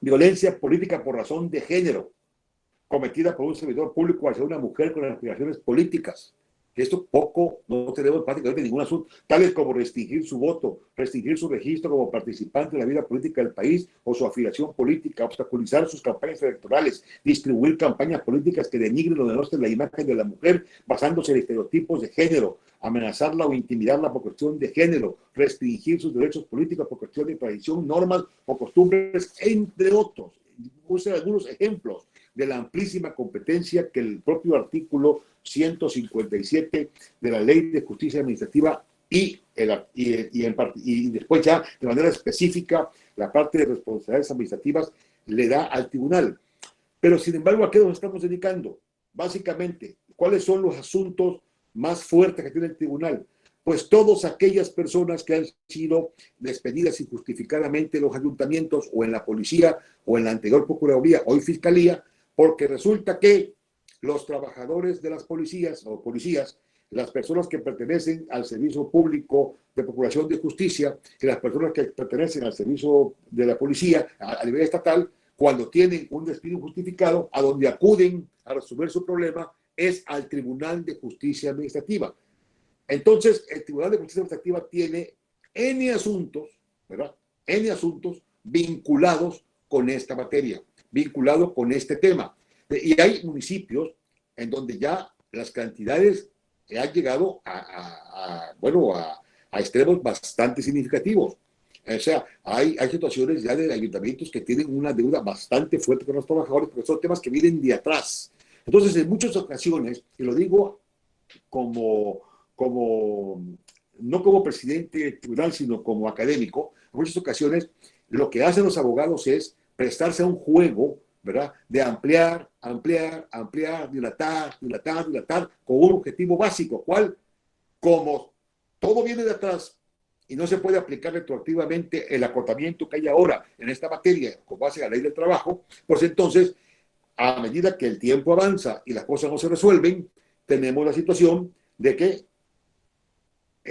Violencia política por razón de género, cometida por un servidor público hacia una mujer con aspiraciones políticas. Esto poco, no tenemos prácticamente ningún asunto, tales como restringir su voto, restringir su registro como participante de la vida política del país o su afiliación política, obstaculizar sus campañas electorales, distribuir campañas políticas que denigren o denosten la imagen de la mujer basándose en estereotipos de género, amenazarla o intimidarla por cuestión de género, restringir sus derechos políticos por cuestión de tradición, normas o costumbres, entre otros. Puse algunos ejemplos de la amplísima competencia que el propio artículo 157 de la Ley de Justicia Administrativa y después ya de manera específica la parte de responsabilidades administrativas le da al tribunal. Pero sin embargo, ¿a qué nos estamos dedicando? Básicamente, ¿cuáles son los asuntos más fuertes que tiene el tribunal? Pues todas aquellas personas que han sido despedidas injustificadamente en los ayuntamientos o en la policía o en la anterior Procuraduría, hoy Fiscalía, porque resulta que los trabajadores de las policías o policías, las personas que pertenecen al Servicio Público de Procuración de Justicia y las personas que pertenecen al servicio de la policía a nivel estatal, cuando tienen un despido injustificado, a donde acuden a resolver su problema es al Tribunal de Justicia Administrativa. Entonces, el Tribunal de Justicia Administrativa tiene N asuntos, ¿verdad? N asuntos vinculados con esta materia, vinculados con este tema. Y hay municipios en donde ya las cantidades han llegado a extremos bastante significativos. O sea, hay situaciones ya de ayuntamientos que tienen una deuda bastante fuerte con los trabajadores, porque son temas que vienen de atrás. Entonces, en muchas ocasiones, y lo digo no como presidente del tribunal, sino como académico, en muchas ocasiones lo que hacen los abogados es prestarse a un juego, ¿verdad?, de ampliar, dilatar, con un objetivo básico, ¿cuál? Como todo viene de atrás y no se puede aplicar retroactivamente el acotamiento que hay ahora en esta materia con base a la ley del trabajo, pues entonces, a medida que el tiempo avanza y las cosas no se resuelven, tenemos la situación de que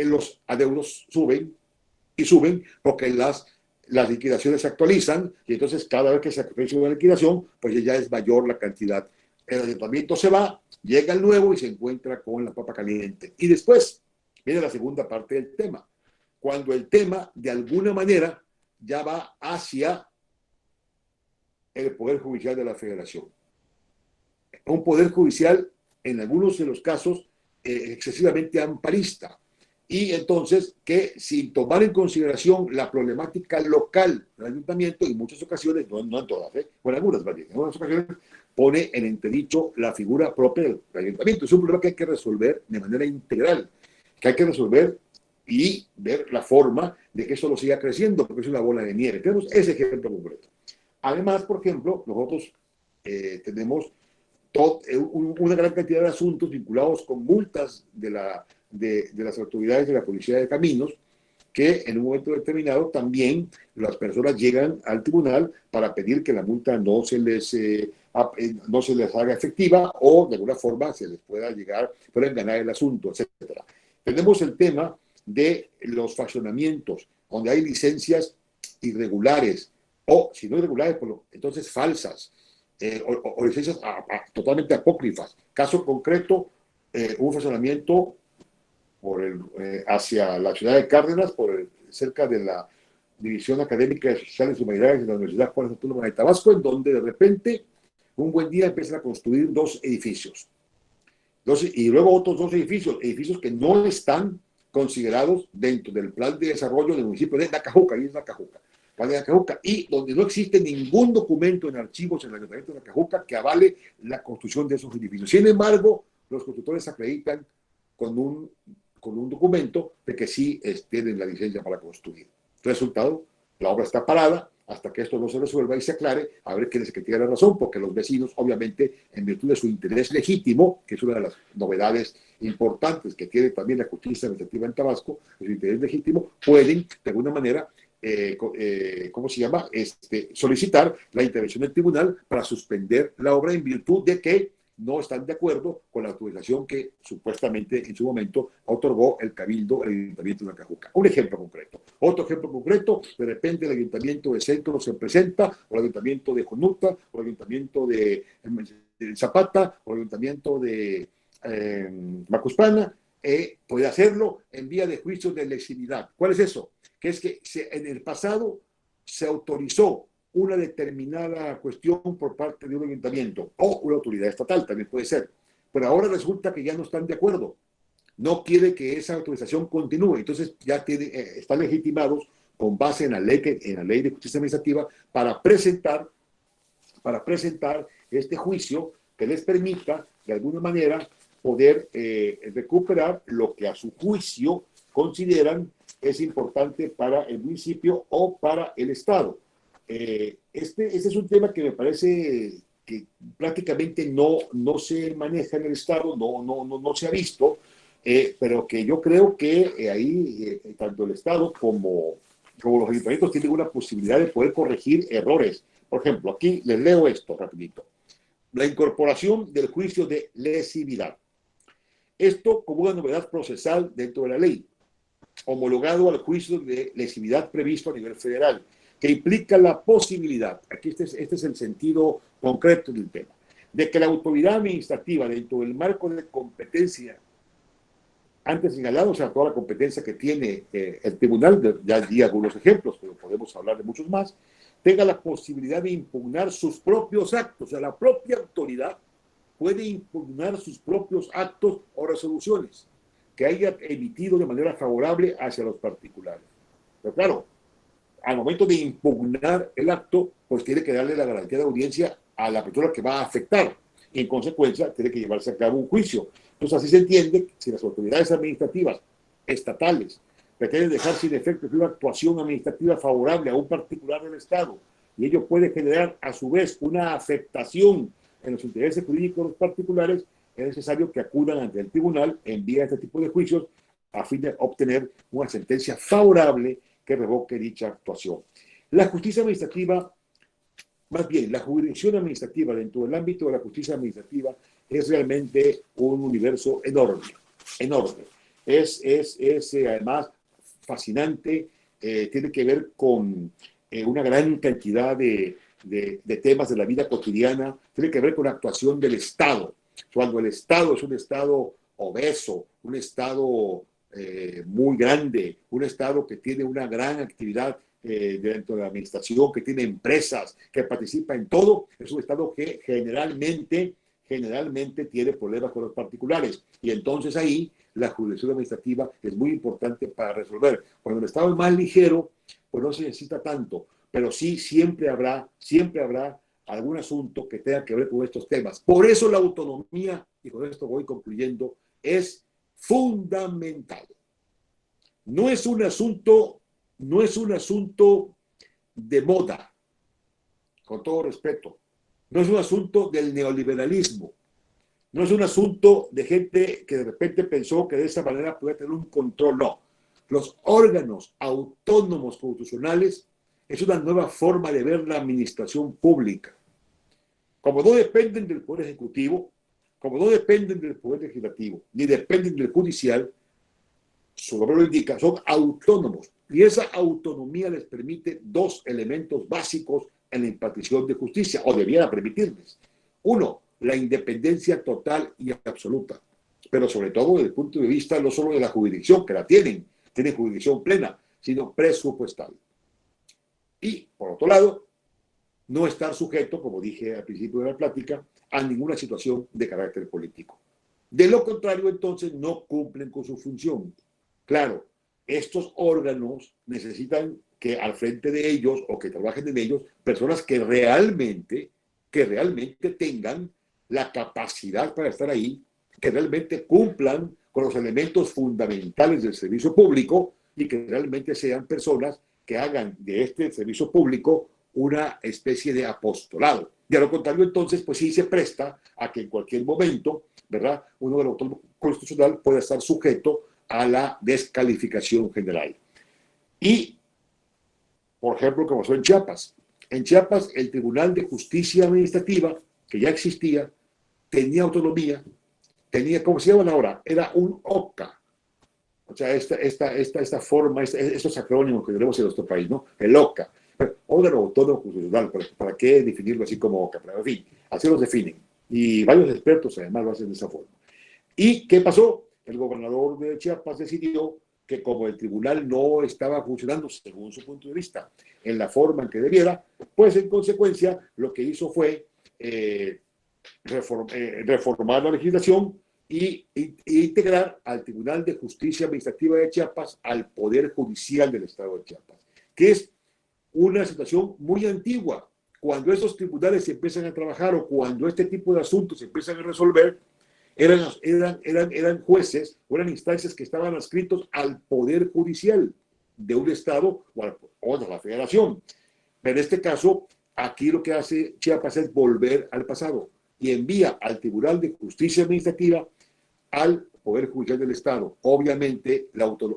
los adeudos suben y suben porque las liquidaciones se actualizan y entonces cada vez que se actualiza una liquidación, pues ya es mayor la cantidad. El ayuntamiento se va, llega el nuevo y se encuentra con la papa caliente. Y después viene la segunda parte del tema, cuando el tema de alguna manera ya va hacia el Poder Judicial de la Federación. Un Poder Judicial, en algunos de los casos, excesivamente amparista y entonces que sin tomar en consideración la problemática local del ayuntamiento, en muchas ocasiones, no en todas, bueno, algunas más bien, en algunas ocasiones pone en entredicho la figura propia del ayuntamiento. Es un problema que hay que resolver de manera integral, que hay que resolver y ver la forma de que eso lo siga creciendo, porque es una bola de nieve. Tenemos ese ejemplo concreto. Además, por ejemplo, nosotros tenemos una gran cantidad de asuntos vinculados con multas de las autoridades de la Policía de Caminos, que en un momento determinado también las personas llegan al tribunal para pedir que la multa no se les haga efectiva o de alguna forma se les puedan ganar el asunto, etcétera. Tenemos el tema de los fraccionamientos, donde hay licencias irregulares o, si no irregulares, entonces falsas, o licencias totalmente apócrifas. Caso concreto, un fraccionamiento hacia la ciudad de Cárdenas, cerca de la División Académica de Sociales y Humanidades de la Universidad Juárez Autónoma de Tabasco, en donde de repente, un buen día, empiezan a construir 2 edificios. Y luego otros 2 edificios que no están considerados dentro del plan de desarrollo del municipio de Nacajuca, y es Nacajuca, y donde no existe ningún documento en archivos en el Ayuntamiento de Nacajuca que avale la construcción de esos edificios. Sin embargo, los constructores acreditan con un documento de que sí tienen la licencia para construir. Resultado, la obra está parada hasta que esto no se resuelva y se aclare, a ver quién es el que tiene la razón, porque los vecinos, obviamente, en virtud de su interés legítimo, que es una de las novedades importantes que tiene también la justicia administrativa en Tabasco, su interés legítimo, pueden, de alguna manera, solicitar la intervención del tribunal para suspender la obra en virtud de que no están de acuerdo con la autorización que supuestamente en su momento otorgó el Cabildo, el Ayuntamiento de Nacajuca. Un ejemplo concreto. Otro ejemplo concreto, de repente el Ayuntamiento de Centro se presenta, o el Ayuntamiento de Jonuta, o el Ayuntamiento de Zapata, o el Ayuntamiento de Macuspana, puede hacerlo en vía de juicio de lesividad. ¿Cuál es eso? Que es que en el pasado se autorizó una determinada cuestión por parte de un ayuntamiento o una autoridad estatal, también puede ser. Pero ahora resulta que ya no están de acuerdo. No quiere que esa autorización continúe. Entonces ya están legitimados con base en la ley de justicia administrativa para presentar este juicio que les permita, de alguna manera, poder recuperar lo que a su juicio consideran es importante para el municipio o para el Estado. Este es un tema que me parece que prácticamente no se maneja en el Estado, no se ha visto, pero que yo creo que ahí tanto el Estado como los ayuntamientos tienen una posibilidad de poder corregir errores. Por ejemplo, aquí les leo esto rapidito. La incorporación del juicio de lesividad. Esto como una novedad procesal dentro de la ley, homologado al juicio de lesividad previsto a nivel federal, que implica la posibilidad, aquí este es el sentido concreto del tema, de que la autoridad administrativa dentro del marco de competencia antes señalado, o sea, toda la competencia que tiene el tribunal, ya di algunos ejemplos, pero podemos hablar de muchos más, tenga la posibilidad de impugnar sus propios actos, o sea, la propia autoridad puede impugnar sus propios actos o resoluciones que haya emitido de manera favorable hacia los particulares. Pero claro, al momento de impugnar el acto, pues tiene que darle la garantía de audiencia a la persona que va a afectar. Y en consecuencia, tiene que llevarse a cabo un juicio. Entonces, así se entiende que si las autoridades administrativas estatales pretenden dejar sin efecto una actuación administrativa favorable a un particular del Estado, y ello puede generar, a su vez, una afectación en los intereses jurídicos de los particulares, es necesario que acudan ante el tribunal en vía de este tipo de juicios a fin de obtener una sentencia favorable que revoque dicha actuación. La justicia administrativa, más bien, la jurisdicción administrativa dentro del ámbito de la justicia administrativa es realmente un universo enorme, enorme. Es además fascinante, tiene que ver con una gran cantidad de temas de la vida cotidiana, tiene que ver con la actuación del Estado. Cuando el Estado es un Estado obeso, un Estado muy grande, un Estado que tiene una gran actividad dentro de la administración, que tiene empresas, que participa en todo, es un Estado que generalmente generalmente tiene problemas con los particulares. Y entonces ahí la jurisdicción administrativa es muy importante para resolver. Cuando el Estado es más ligero, pues no se necesita tanto, pero sí siempre habrá algún asunto que tenga que ver con estos temas. Por eso la autonomía, y con esto voy concluyendo, es fundamental. No es un asunto de moda, con todo respeto. No es un asunto del neoliberalismo. No es un asunto de gente que de repente pensó que de esa manera podía tener un control. No. Los órganos autónomos constitucionales es una nueva forma de ver la administración pública. Como no dependen del Poder Ejecutivo, como no dependen del Poder Legislativo, ni dependen del Judicial, su nombre lo indica, son autónomos. Y esa autonomía les permite dos elementos básicos en la impartición de justicia, o debiera permitirles. Uno, la independencia total y absoluta, pero sobre todo desde el punto de vista no solo de la jurisdicción, que la tienen jurisdicción plena, sino presupuestal. Y, por otro lado, no estar sujeto, como dije al principio de la plática, a ninguna situación de carácter político. De lo contrario, entonces, no cumplen con su función. Claro, estos órganos necesitan que al frente de ellos o que trabajen en ellos personas que realmente tengan la capacidad para estar ahí, que realmente cumplan con los elementos fundamentales del servicio público y que realmente sean personas que hagan de este servicio público una especie de apostolado. De lo contrario, entonces, pues sí se presta a que en cualquier momento, ¿verdad?, uno del autor constitucional pueda estar sujeto a la descalificación general. Y, por ejemplo, como pasó en Chiapas. En Chiapas, el Tribunal de Justicia Administrativa, que ya existía, tenía autonomía, tenía, ¿cómo se llaman ahora? Era un OCA. O sea, esta forma, estos acrónimos que tenemos en nuestro país, ¿no? El OCA. Órgano Autónomo Constitucional, ¿para qué definirlo así como OCA? Pero, en fin, así los definen. Y varios expertos además lo hacen de esa forma. ¿Y qué pasó? El gobernador de Chiapas decidió que como el tribunal no estaba funcionando según su punto de vista en la forma en que debiera, pues en consecuencia lo que hizo fue reformar la legislación y integrar al Tribunal de Justicia Administrativa de Chiapas al Poder Judicial del Estado de Chiapas, que es una situación muy antigua. Cuando esos tribunales empiezan a trabajar o cuando este tipo de asuntos se empiezan a resolver, eran jueces o eran instancias que estaban adscritos al Poder Judicial de un Estado o de la Federación. Pero en este caso, aquí lo que hace Chiapas es volver al pasado y envía al Tribunal de Justicia Administrativa al Poder Judicial del Estado. Obviamente,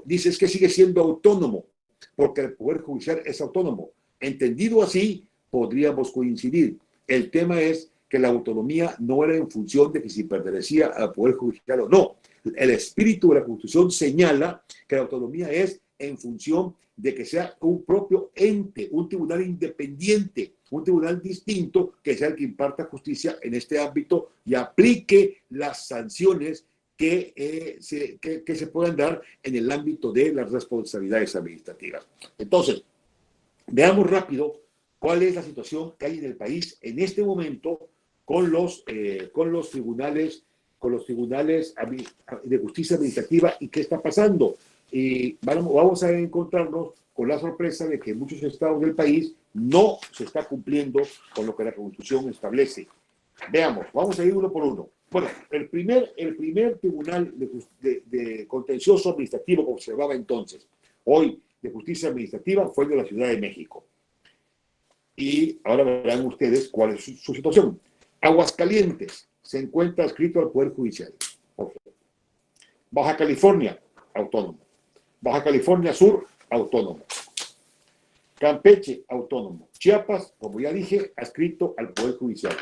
dice es que sigue siendo autónomo, porque el Poder Judicial es autónomo. Entendido así, podríamos coincidir. El tema es que la autonomía no era en función de que si pertenecía al Poder Judicial o no. El espíritu de la Constitución señala que la autonomía es en función de que sea un propio ente, un tribunal independiente, un tribunal distinto, que sea el que imparta justicia en este ámbito y aplique las sanciones que se puedan dar en el ámbito de las responsabilidades administrativas. Entonces, veamos rápido cuál es la situación que hay en el país en este momento con los tribunales de justicia administrativa y qué está pasando. Y vamos a encontrarnos con la sorpresa de que en muchos estados del país no se está cumpliendo con lo que la Constitución establece. Veamos, vamos a ir uno por uno. Bueno, el primer tribunal de contencioso administrativo que observaba entonces, hoy de justicia administrativa, fue el de la Ciudad de México. Y ahora verán ustedes cuál es su situación. Aguascalientes se encuentra adscrito al Poder Judicial. Okay. Baja California, autónomo. Baja California Sur, autónomo. Campeche, autónomo. Chiapas, como ya dije, adscrito al Poder Judicial.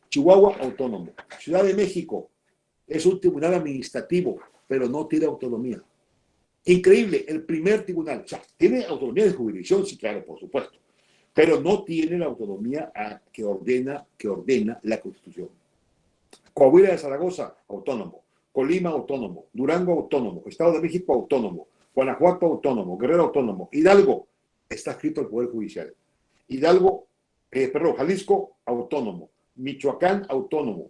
Chihuahua, autónomo. Ciudad de México es un tribunal administrativo, pero no tiene autonomía. Increíble, el primer tribunal. O sea, tiene autonomía de jurisdicción, sí, claro, por supuesto, pero no tiene la autonomía que ordena la Constitución. Coahuila de Zaragoza, autónomo. Colima, autónomo. Durango, autónomo. Estado de México, autónomo. Guanajuato, autónomo. Guerrero, autónomo. Hidalgo está adscrito al Poder Judicial. Jalisco, autónomo. Michoacán, autónomo.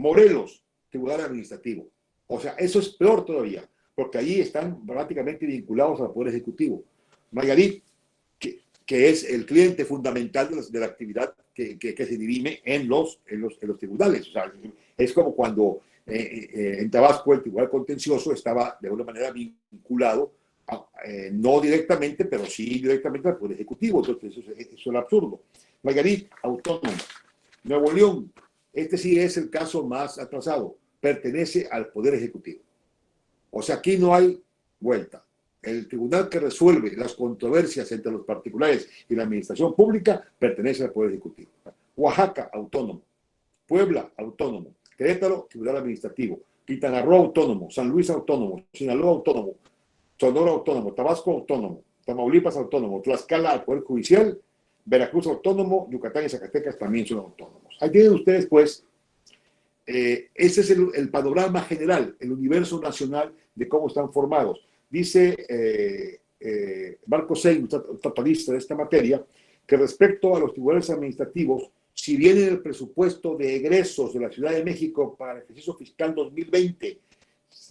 Morelos, Tribunal Administrativo. O sea, eso es peor todavía, porque allí están prácticamente vinculados al Poder Ejecutivo. Nayarit, que es el cliente fundamental de la actividad que se dirime en los tribunales. O sea, es como cuando en Tabasco el Tribunal Contencioso estaba de alguna manera vinculado, no directamente, pero sí directamente al Poder Ejecutivo. Entonces, eso es el absurdo. Nayarit, autónomo. Nuevo León, este sí es el caso más atrasado, pertenece al Poder Ejecutivo. O sea, aquí no hay vuelta. El tribunal que resuelve las controversias entre los particulares y la administración pública pertenece al Poder Ejecutivo. Oaxaca, autónomo. Puebla, autónomo. Querétaro, Tribunal Administrativo. Quintana Roo, autónomo. San Luis, autónomo. Sinaloa, autónomo. Sonora, autónomo. Tabasco, autónomo. Tamaulipas, autónomo. Tlaxcala, al Poder Judicial. Veracruz, autónomo. Yucatán y Zacatecas también son autónomos. Ahí tienen ustedes, pues, ese es el panorama general, el universo nacional de cómo están formados. Dice Marco Sey, un tratadista de esta materia, que respecto a los tribunales administrativos, si bien en el presupuesto de egresos de la Ciudad de México para el ejercicio fiscal 2020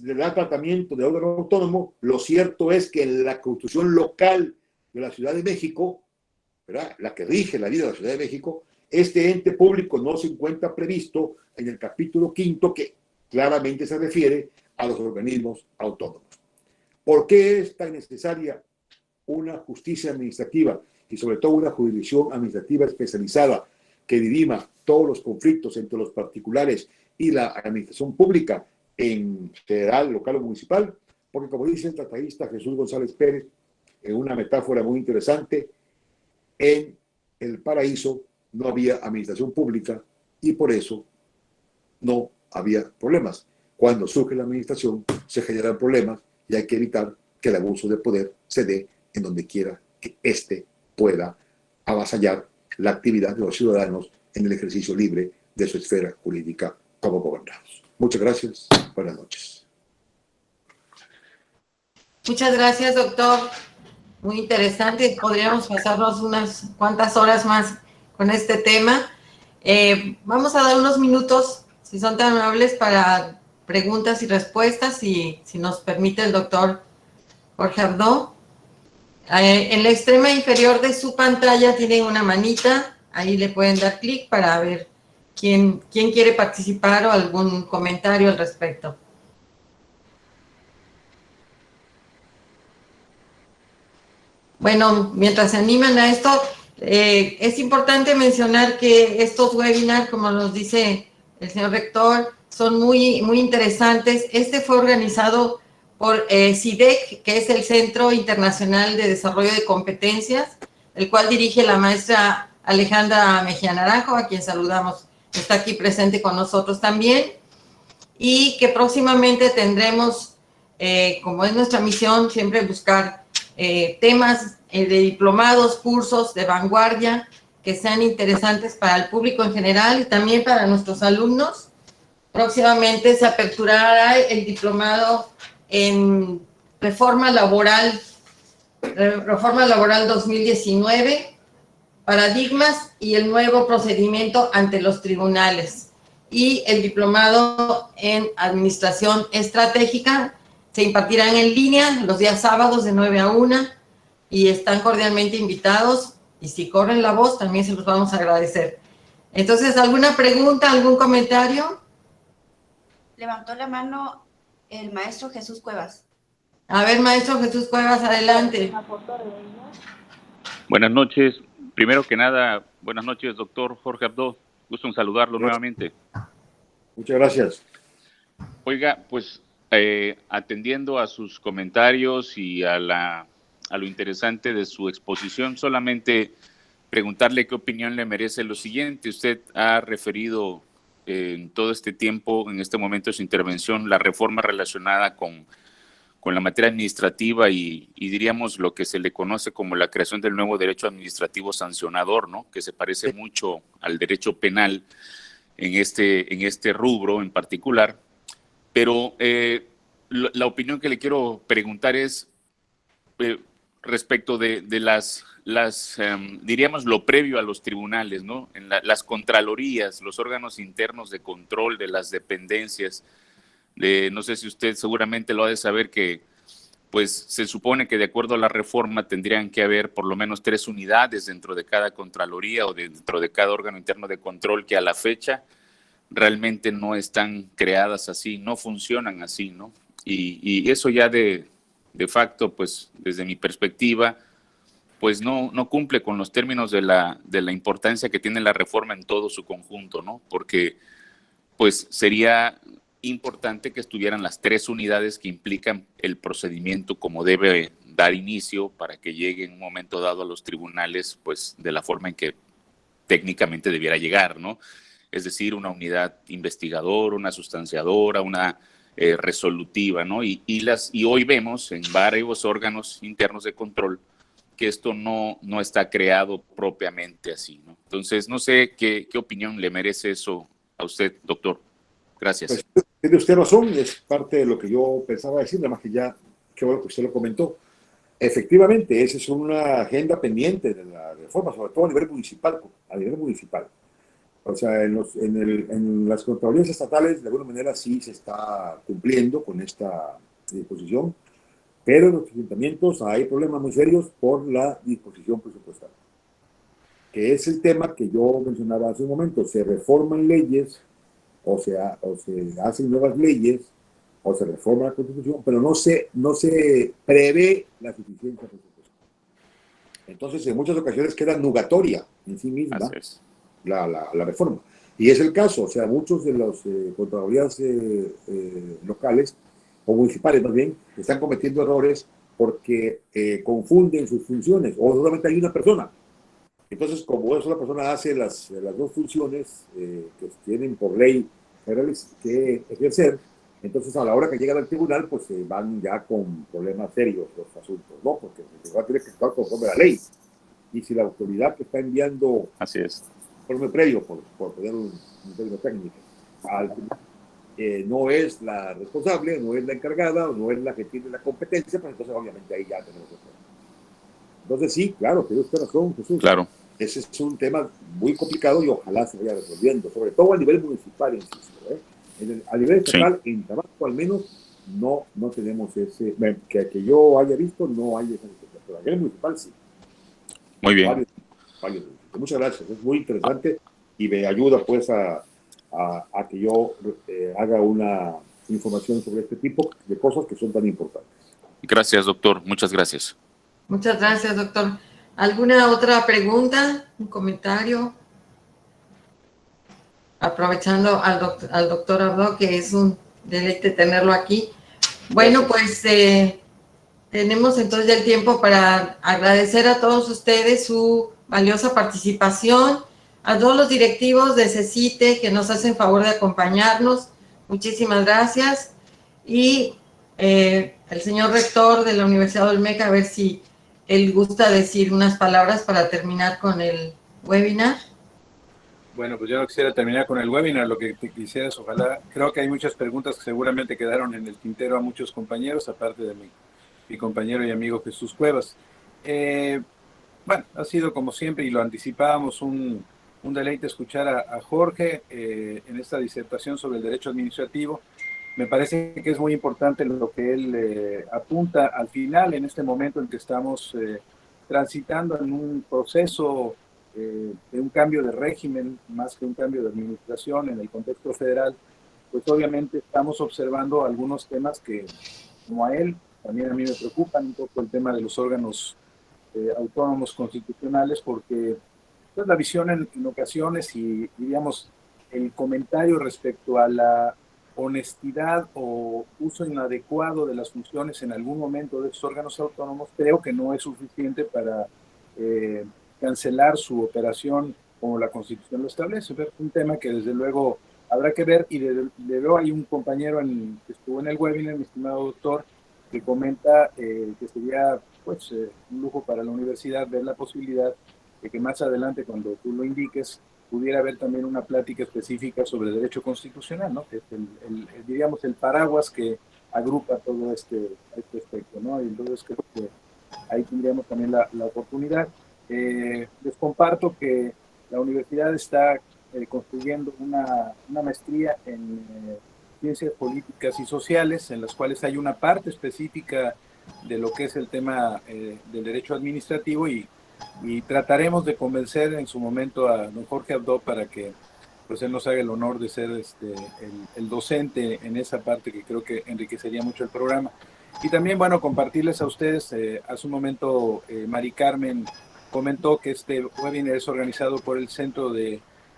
le da tratamiento de órgano autónomo, lo cierto es que en la Constitución local de la Ciudad de México, ¿verdad?, la que rige la vida de la Ciudad de México, este ente público no se encuentra previsto en el capítulo 5, que claramente se refiere a los organismos autónomos. ¿Por qué es tan necesaria una justicia administrativa y sobre todo una jurisdicción administrativa especializada que dirima todos los conflictos entre los particulares y la administración pública en federal, local o municipal? Porque, como dice el tratadista Jesús González Pérez, en una metáfora muy interesante, en el paraíso no había administración pública y por eso no había problemas. Cuando surge la administración se generan problemas y hay que evitar que el abuso de poder se dé en donde quiera que éste pueda avasallar la actividad de los ciudadanos en el ejercicio libre de su esfera jurídica como gobernados. Muchas gracias. Buenas noches. Muchas gracias, doctor. Muy interesante. Podríamos pasarnos unas cuantas horas más con este tema. Vamos a dar unos minutos, si son tan amables, para preguntas y respuestas, si nos permite el doctor Jorge Abdo. En la extrema inferior de su pantalla tienen una manita, ahí le pueden dar clic para ver quién quiere participar o algún comentario al respecto. Bueno, mientras se animan a esto, es importante mencionar que estos webinars, como nos dice el señor rector, son muy, muy interesantes. Este fue organizado por CIDEC, que es el Centro Internacional de Desarrollo de Competencias, el cual dirige la maestra Alejandra Mejía Naranjo, a quien saludamos, está aquí presente con nosotros también, y que próximamente tendremos, como es nuestra misión, siempre buscar temas de diplomados, cursos de vanguardia que sean interesantes para el público en general y también para nuestros alumnos. Próximamente se aperturará el diplomado en Reforma Laboral 2019, Paradigmas y el nuevo procedimiento ante los tribunales. Y el diplomado en Administración Estratégica se impartirán en línea los días sábados de 9 a 1 y están cordialmente invitados, y si corren la voz también se los vamos a agradecer. Entonces, ¿alguna pregunta, algún comentario? Levantó la mano el maestro Jesús Cuevas. A ver, maestro Jesús Cuevas, adelante. Buenas noches. Primero que nada, buenas noches, doctor Jorge Abdo. Gusto en saludarlo nuevamente. Muchas gracias. Oiga, pues atendiendo a sus comentarios y a lo interesante de su exposición, solamente preguntarle qué opinión le merece lo siguiente. Usted ha referido en todo este tiempo, en este momento de su intervención, la reforma relacionada con la materia administrativa y diríamos lo que se le conoce como la creación del nuevo derecho administrativo sancionador, ¿no?, que se parece mucho al derecho penal en este rubro en particular. Pero la opinión que le quiero preguntar es, respecto de diríamos, lo previo a los tribunales, ¿no? En las contralorías, los órganos internos de control de las dependencias. No sé si usted seguramente lo ha de saber que pues se supone que de acuerdo a la reforma tendrían que haber por lo menos 3 unidades dentro de cada contraloría o dentro de cada órgano interno de control, que a la fecha realmente no están creadas así, no funcionan así, ¿no? Y eso ya de facto, pues desde mi perspectiva, pues no cumple con los términos de la importancia que tiene la reforma en todo su conjunto, ¿no? Porque pues sería importante que estuvieran las 3 unidades que implican el procedimiento como debe dar inicio para que llegue en un momento dado a los tribunales, pues de la forma en que técnicamente debiera llegar, ¿no? Es decir, una unidad investigadora, una sustanciadora, una resolutiva, ¿no? Y hoy vemos en varios órganos internos de control que esto no está creado propiamente así, ¿no? Entonces, no sé qué opinión le merece eso a usted, doctor. Gracias. Pues, tiene usted razón, es parte de lo que yo pensaba decir, nada más que ya, qué bueno que usted lo comentó. Efectivamente, esa es una agenda pendiente de la reforma, sobre todo a nivel municipal. O sea, en las contralorías estatales, de alguna manera sí se está cumpliendo con esta disposición, pero en los ayuntamientos hay problemas muy serios por la disposición presupuestal, que es el tema que yo mencionaba hace un momento. Se reforman leyes, o se hacen nuevas leyes, o se reforma la Constitución, pero no se prevé la suficiencia presupuestal. Entonces, en muchas ocasiones queda nugatoria en sí misma la reforma. Y es el caso, o sea, muchos de los contralorías locales, o municipales más bien, están cometiendo errores porque confunden sus funciones, o solamente hay una persona. Entonces, como una sola persona hace las 2 funciones que tienen por ley que ejercer, entonces a la hora que llegan al tribunal, pues se van ya con problemas serios los asuntos, ¿no? Porque el tribunal tiene que actuar conforme a la ley. Y si la autoridad que está enviando informe previo, por poner un término técnico, no es la responsable, no es la encargada, no es la que tiene la competencia, pues entonces obviamente ahí ya tenemos el problema. Entonces sí, claro, tiene usted razón, Jesús. Claro. Ese es un tema muy complicado y ojalá se vaya resolviendo, sobre todo a nivel municipal, insisto. A nivel estatal, en Tabasco al menos, no tenemos ese, que yo haya visto, no hay esa necesidad, pero a nivel municipal sí. Muy bien. Varios. Muchas gracias, es muy interesante y me ayuda pues a que yo haga una información sobre este tipo de cosas que son tan importantes. Gracias, doctor. Muchas gracias. Muchas gracias, doctor. ¿Alguna otra pregunta? ¿Un comentario? Aprovechando al doctor Abdo, que es un deleite tenerlo aquí. Bueno, pues tenemos entonces ya el tiempo para agradecer a todos ustedes su valiosa participación, a todos los directivos de CECITE que nos hacen favor de acompañarnos. Muchísimas gracias. Y el señor rector de la Universidad Olmeca, a ver si él gusta decir unas palabras para terminar con el webinar. Bueno, pues yo no quisiera terminar con el webinar, lo que te quisiera es, ojalá, creo que hay muchas preguntas que seguramente quedaron en el tintero a muchos compañeros, aparte de mi compañero y amigo Jesús Cuevas. Bueno, ha sido como siempre, y lo anticipábamos, un deleite escuchar a Jorge en esta disertación sobre el derecho administrativo. Me parece que es muy importante lo que él apunta al final, en este momento en que estamos transitando en un proceso de un cambio de régimen, más que un cambio de administración en el contexto federal. Pues obviamente estamos observando algunos temas que, como a él, también a mí me preocupan un poco el tema de los órganos autónomos constitucionales, porque pues, la visión en ocasiones y, digamos, el comentario respecto a la honestidad o uso inadecuado de las funciones en algún momento de esos órganos autónomos, creo que no es suficiente para cancelar su operación como la Constitución lo establece. Es un tema que desde luego habrá que ver, y le veo ahí un compañero que estuvo en el webinar, mi estimado doctor, que comenta que sería pues un lujo para la universidad ver la posibilidad de que más adelante, cuando tú lo indiques, pudiera haber también una plática específica sobre derecho constitucional, ¿no? Que es diríamos, el paraguas que agrupa todo este aspecto, ¿no? Y entonces creo que ahí tendríamos también la oportunidad. Les comparto que la universidad está construyendo una maestría en ciencias políticas y sociales, en las cuales hay una parte específica de lo que es el tema del derecho administrativo y trataremos de convencer en su momento a don Jorge Abdo para que pues él nos haga el honor de ser el docente en esa parte, que creo que enriquecería mucho el programa. Y también, bueno, compartirles a ustedes, hace un momento Mari Carmen comentó que este webinar es organizado por el Centro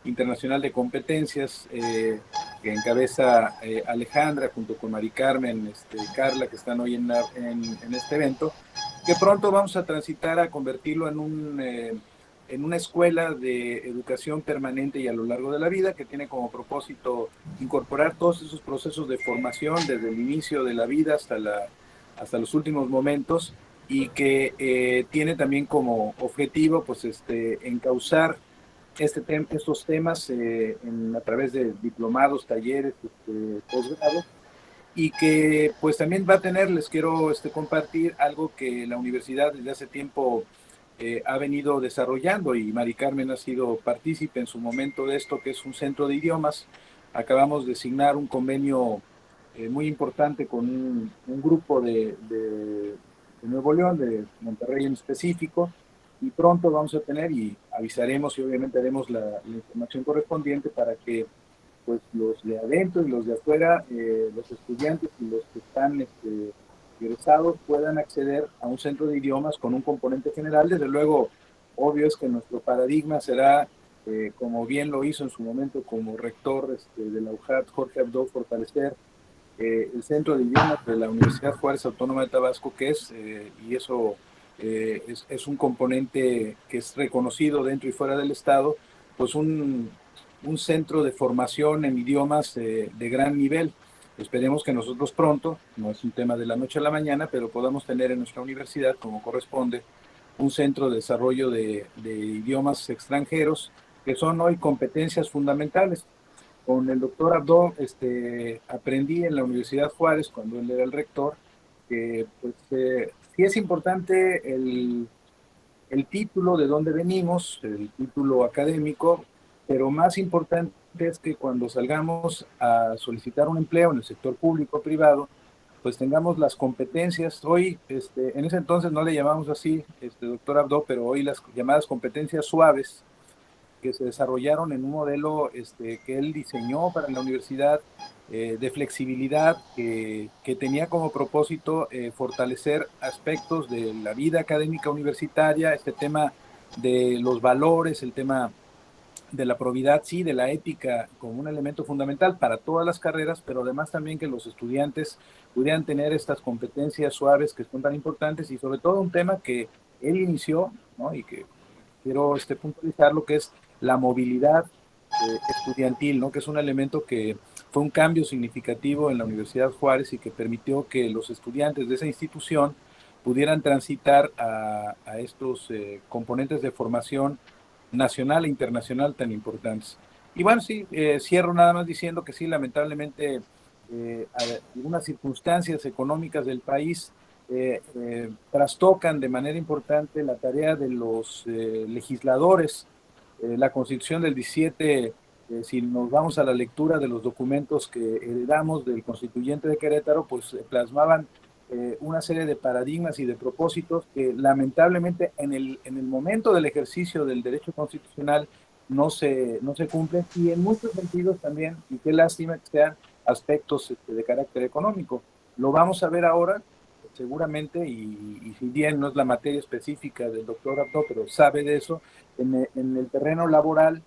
Internacional de Competencias, que encabeza Alejandra junto con Mari Carmen, Carla, que están hoy en este evento, que pronto vamos a transitar a convertirlo en una escuela de educación permanente y a lo largo de la vida, que tiene como propósito incorporar todos esos procesos de formación desde el inicio de la vida hasta los últimos momentos, y que tiene también como objetivo pues encauzar estos temas a través de diplomados, talleres, posgrados, y que pues también va a tener, les quiero compartir algo que la universidad desde hace tiempo ha venido desarrollando, y Mari Carmen ha sido partícipe en su momento de esto, que es un centro de idiomas. Acabamos de signar un convenio muy importante con un grupo de Nuevo León, de Monterrey en específico, y pronto vamos a tener, y avisaremos y obviamente haremos la información correspondiente para que pues los de adentro y los de afuera, los estudiantes y los que están egresados puedan acceder a un centro de idiomas con un componente general. Desde luego, obvio es que nuestro paradigma será, como bien lo hizo en su momento como rector de la UJAT, Jorge Abdo, fortalecer el centro de idiomas de la Universidad Juárez Autónoma de Tabasco, que y eso es un componente que es reconocido dentro y fuera del estado, pues un centro de formación en idiomas de gran nivel. Esperemos que nosotros pronto, no es un tema de la noche a la mañana, pero podamos tener en nuestra universidad, como corresponde, un centro de desarrollo de idiomas extranjeros, que son hoy competencias fundamentales. Con el doctor Abdo aprendí en la Universidad Juárez, cuando él era el rector, que pues sí es importante el título de dónde venimos, el título académico, pero más importante es que cuando salgamos a solicitar un empleo en el sector público o privado, pues tengamos las competencias. Hoy, en ese entonces no le llamamos así, doctor Abdo, pero hoy las llamadas competencias suaves, que se desarrollaron en un modelo que él diseñó para la universidad, de flexibilidad, que tenía como propósito fortalecer aspectos de la vida académica universitaria, este tema de los valores, el tema de la probidad, sí, de la ética como un elemento fundamental para todas las carreras, pero además también que los estudiantes pudieran tener estas competencias suaves que son tan importantes, y sobre todo un tema que él inició, ¿no? Y que quiero puntualizar, lo que es la movilidad estudiantil, ¿no? Que es un elemento que fue un cambio significativo en la Universidad Juárez y que permitió que los estudiantes de esa institución pudieran transitar a estos componentes de formación nacional e internacional tan importantes. Y bueno, sí, cierro nada más diciendo que sí, lamentablemente, algunas circunstancias económicas del país trastocan de manera importante la tarea de los legisladores. La Constitución del 17, si nos vamos a la lectura de los documentos que heredamos del constituyente de Querétaro, pues plasmaban una serie de paradigmas y de propósitos que lamentablemente en el momento del ejercicio del derecho constitucional no se cumplen, y en muchos sentidos también, y qué lástima que sean aspectos de carácter económico. Lo vamos a ver ahora, seguramente, y si bien no es la materia específica del doctor Abdo, pero sabe de eso, en el terreno laboral,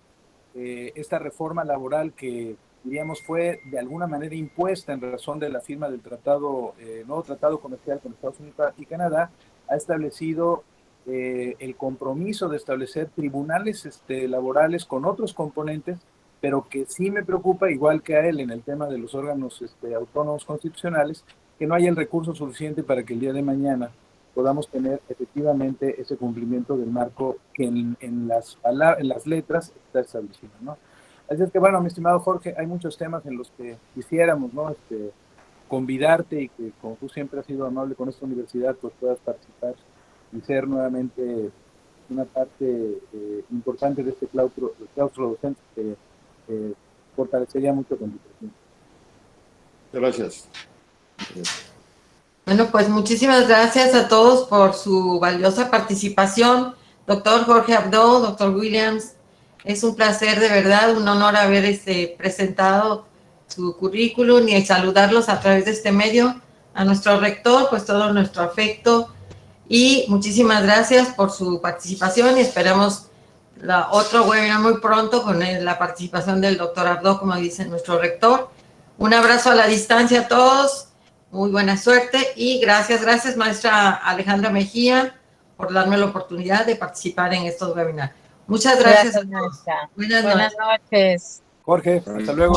esta reforma laboral que diríamos fue de alguna manera impuesta en razón de la firma del nuevo tratado comercial con Estados Unidos y Canadá, ha establecido el compromiso de establecer tribunales laborales con otros componentes, pero que sí me preocupa, igual que a él en el tema de los órganos autónomos constitucionales, que no haya el recurso suficiente para que el día de mañana podamos tener efectivamente ese cumplimiento del marco que en las letras está establecido, ¿no? Así es que, bueno, mi estimado Jorge, hay muchos temas en los que quisiéramos, ¿no? Convidarte, y que como tú siempre has sido amable con esta universidad, pues puedas participar ser nuevamente una parte importante de este claustro docente que fortalecería mucho con educación. Gracias. Bueno, pues muchísimas gracias a todos por su valiosa participación. Doctor Jorge Abdo, doctor Williams, es un placer, de verdad, un honor haber presentado su currículum y saludarlos a través de este medio. A nuestro rector, pues todo nuestro afecto y muchísimas gracias por su participación y esperamos otro webinar muy pronto con la participación del doctor Abdo, como dice nuestro rector. Un abrazo a la distancia a todos, muy buena suerte y gracias maestra Alejandra Mejía por darme la oportunidad de participar en estos webinars. Muchas gracias a todos. Maestra. Buenas Buenas noches. noches. Jorge, hasta luego.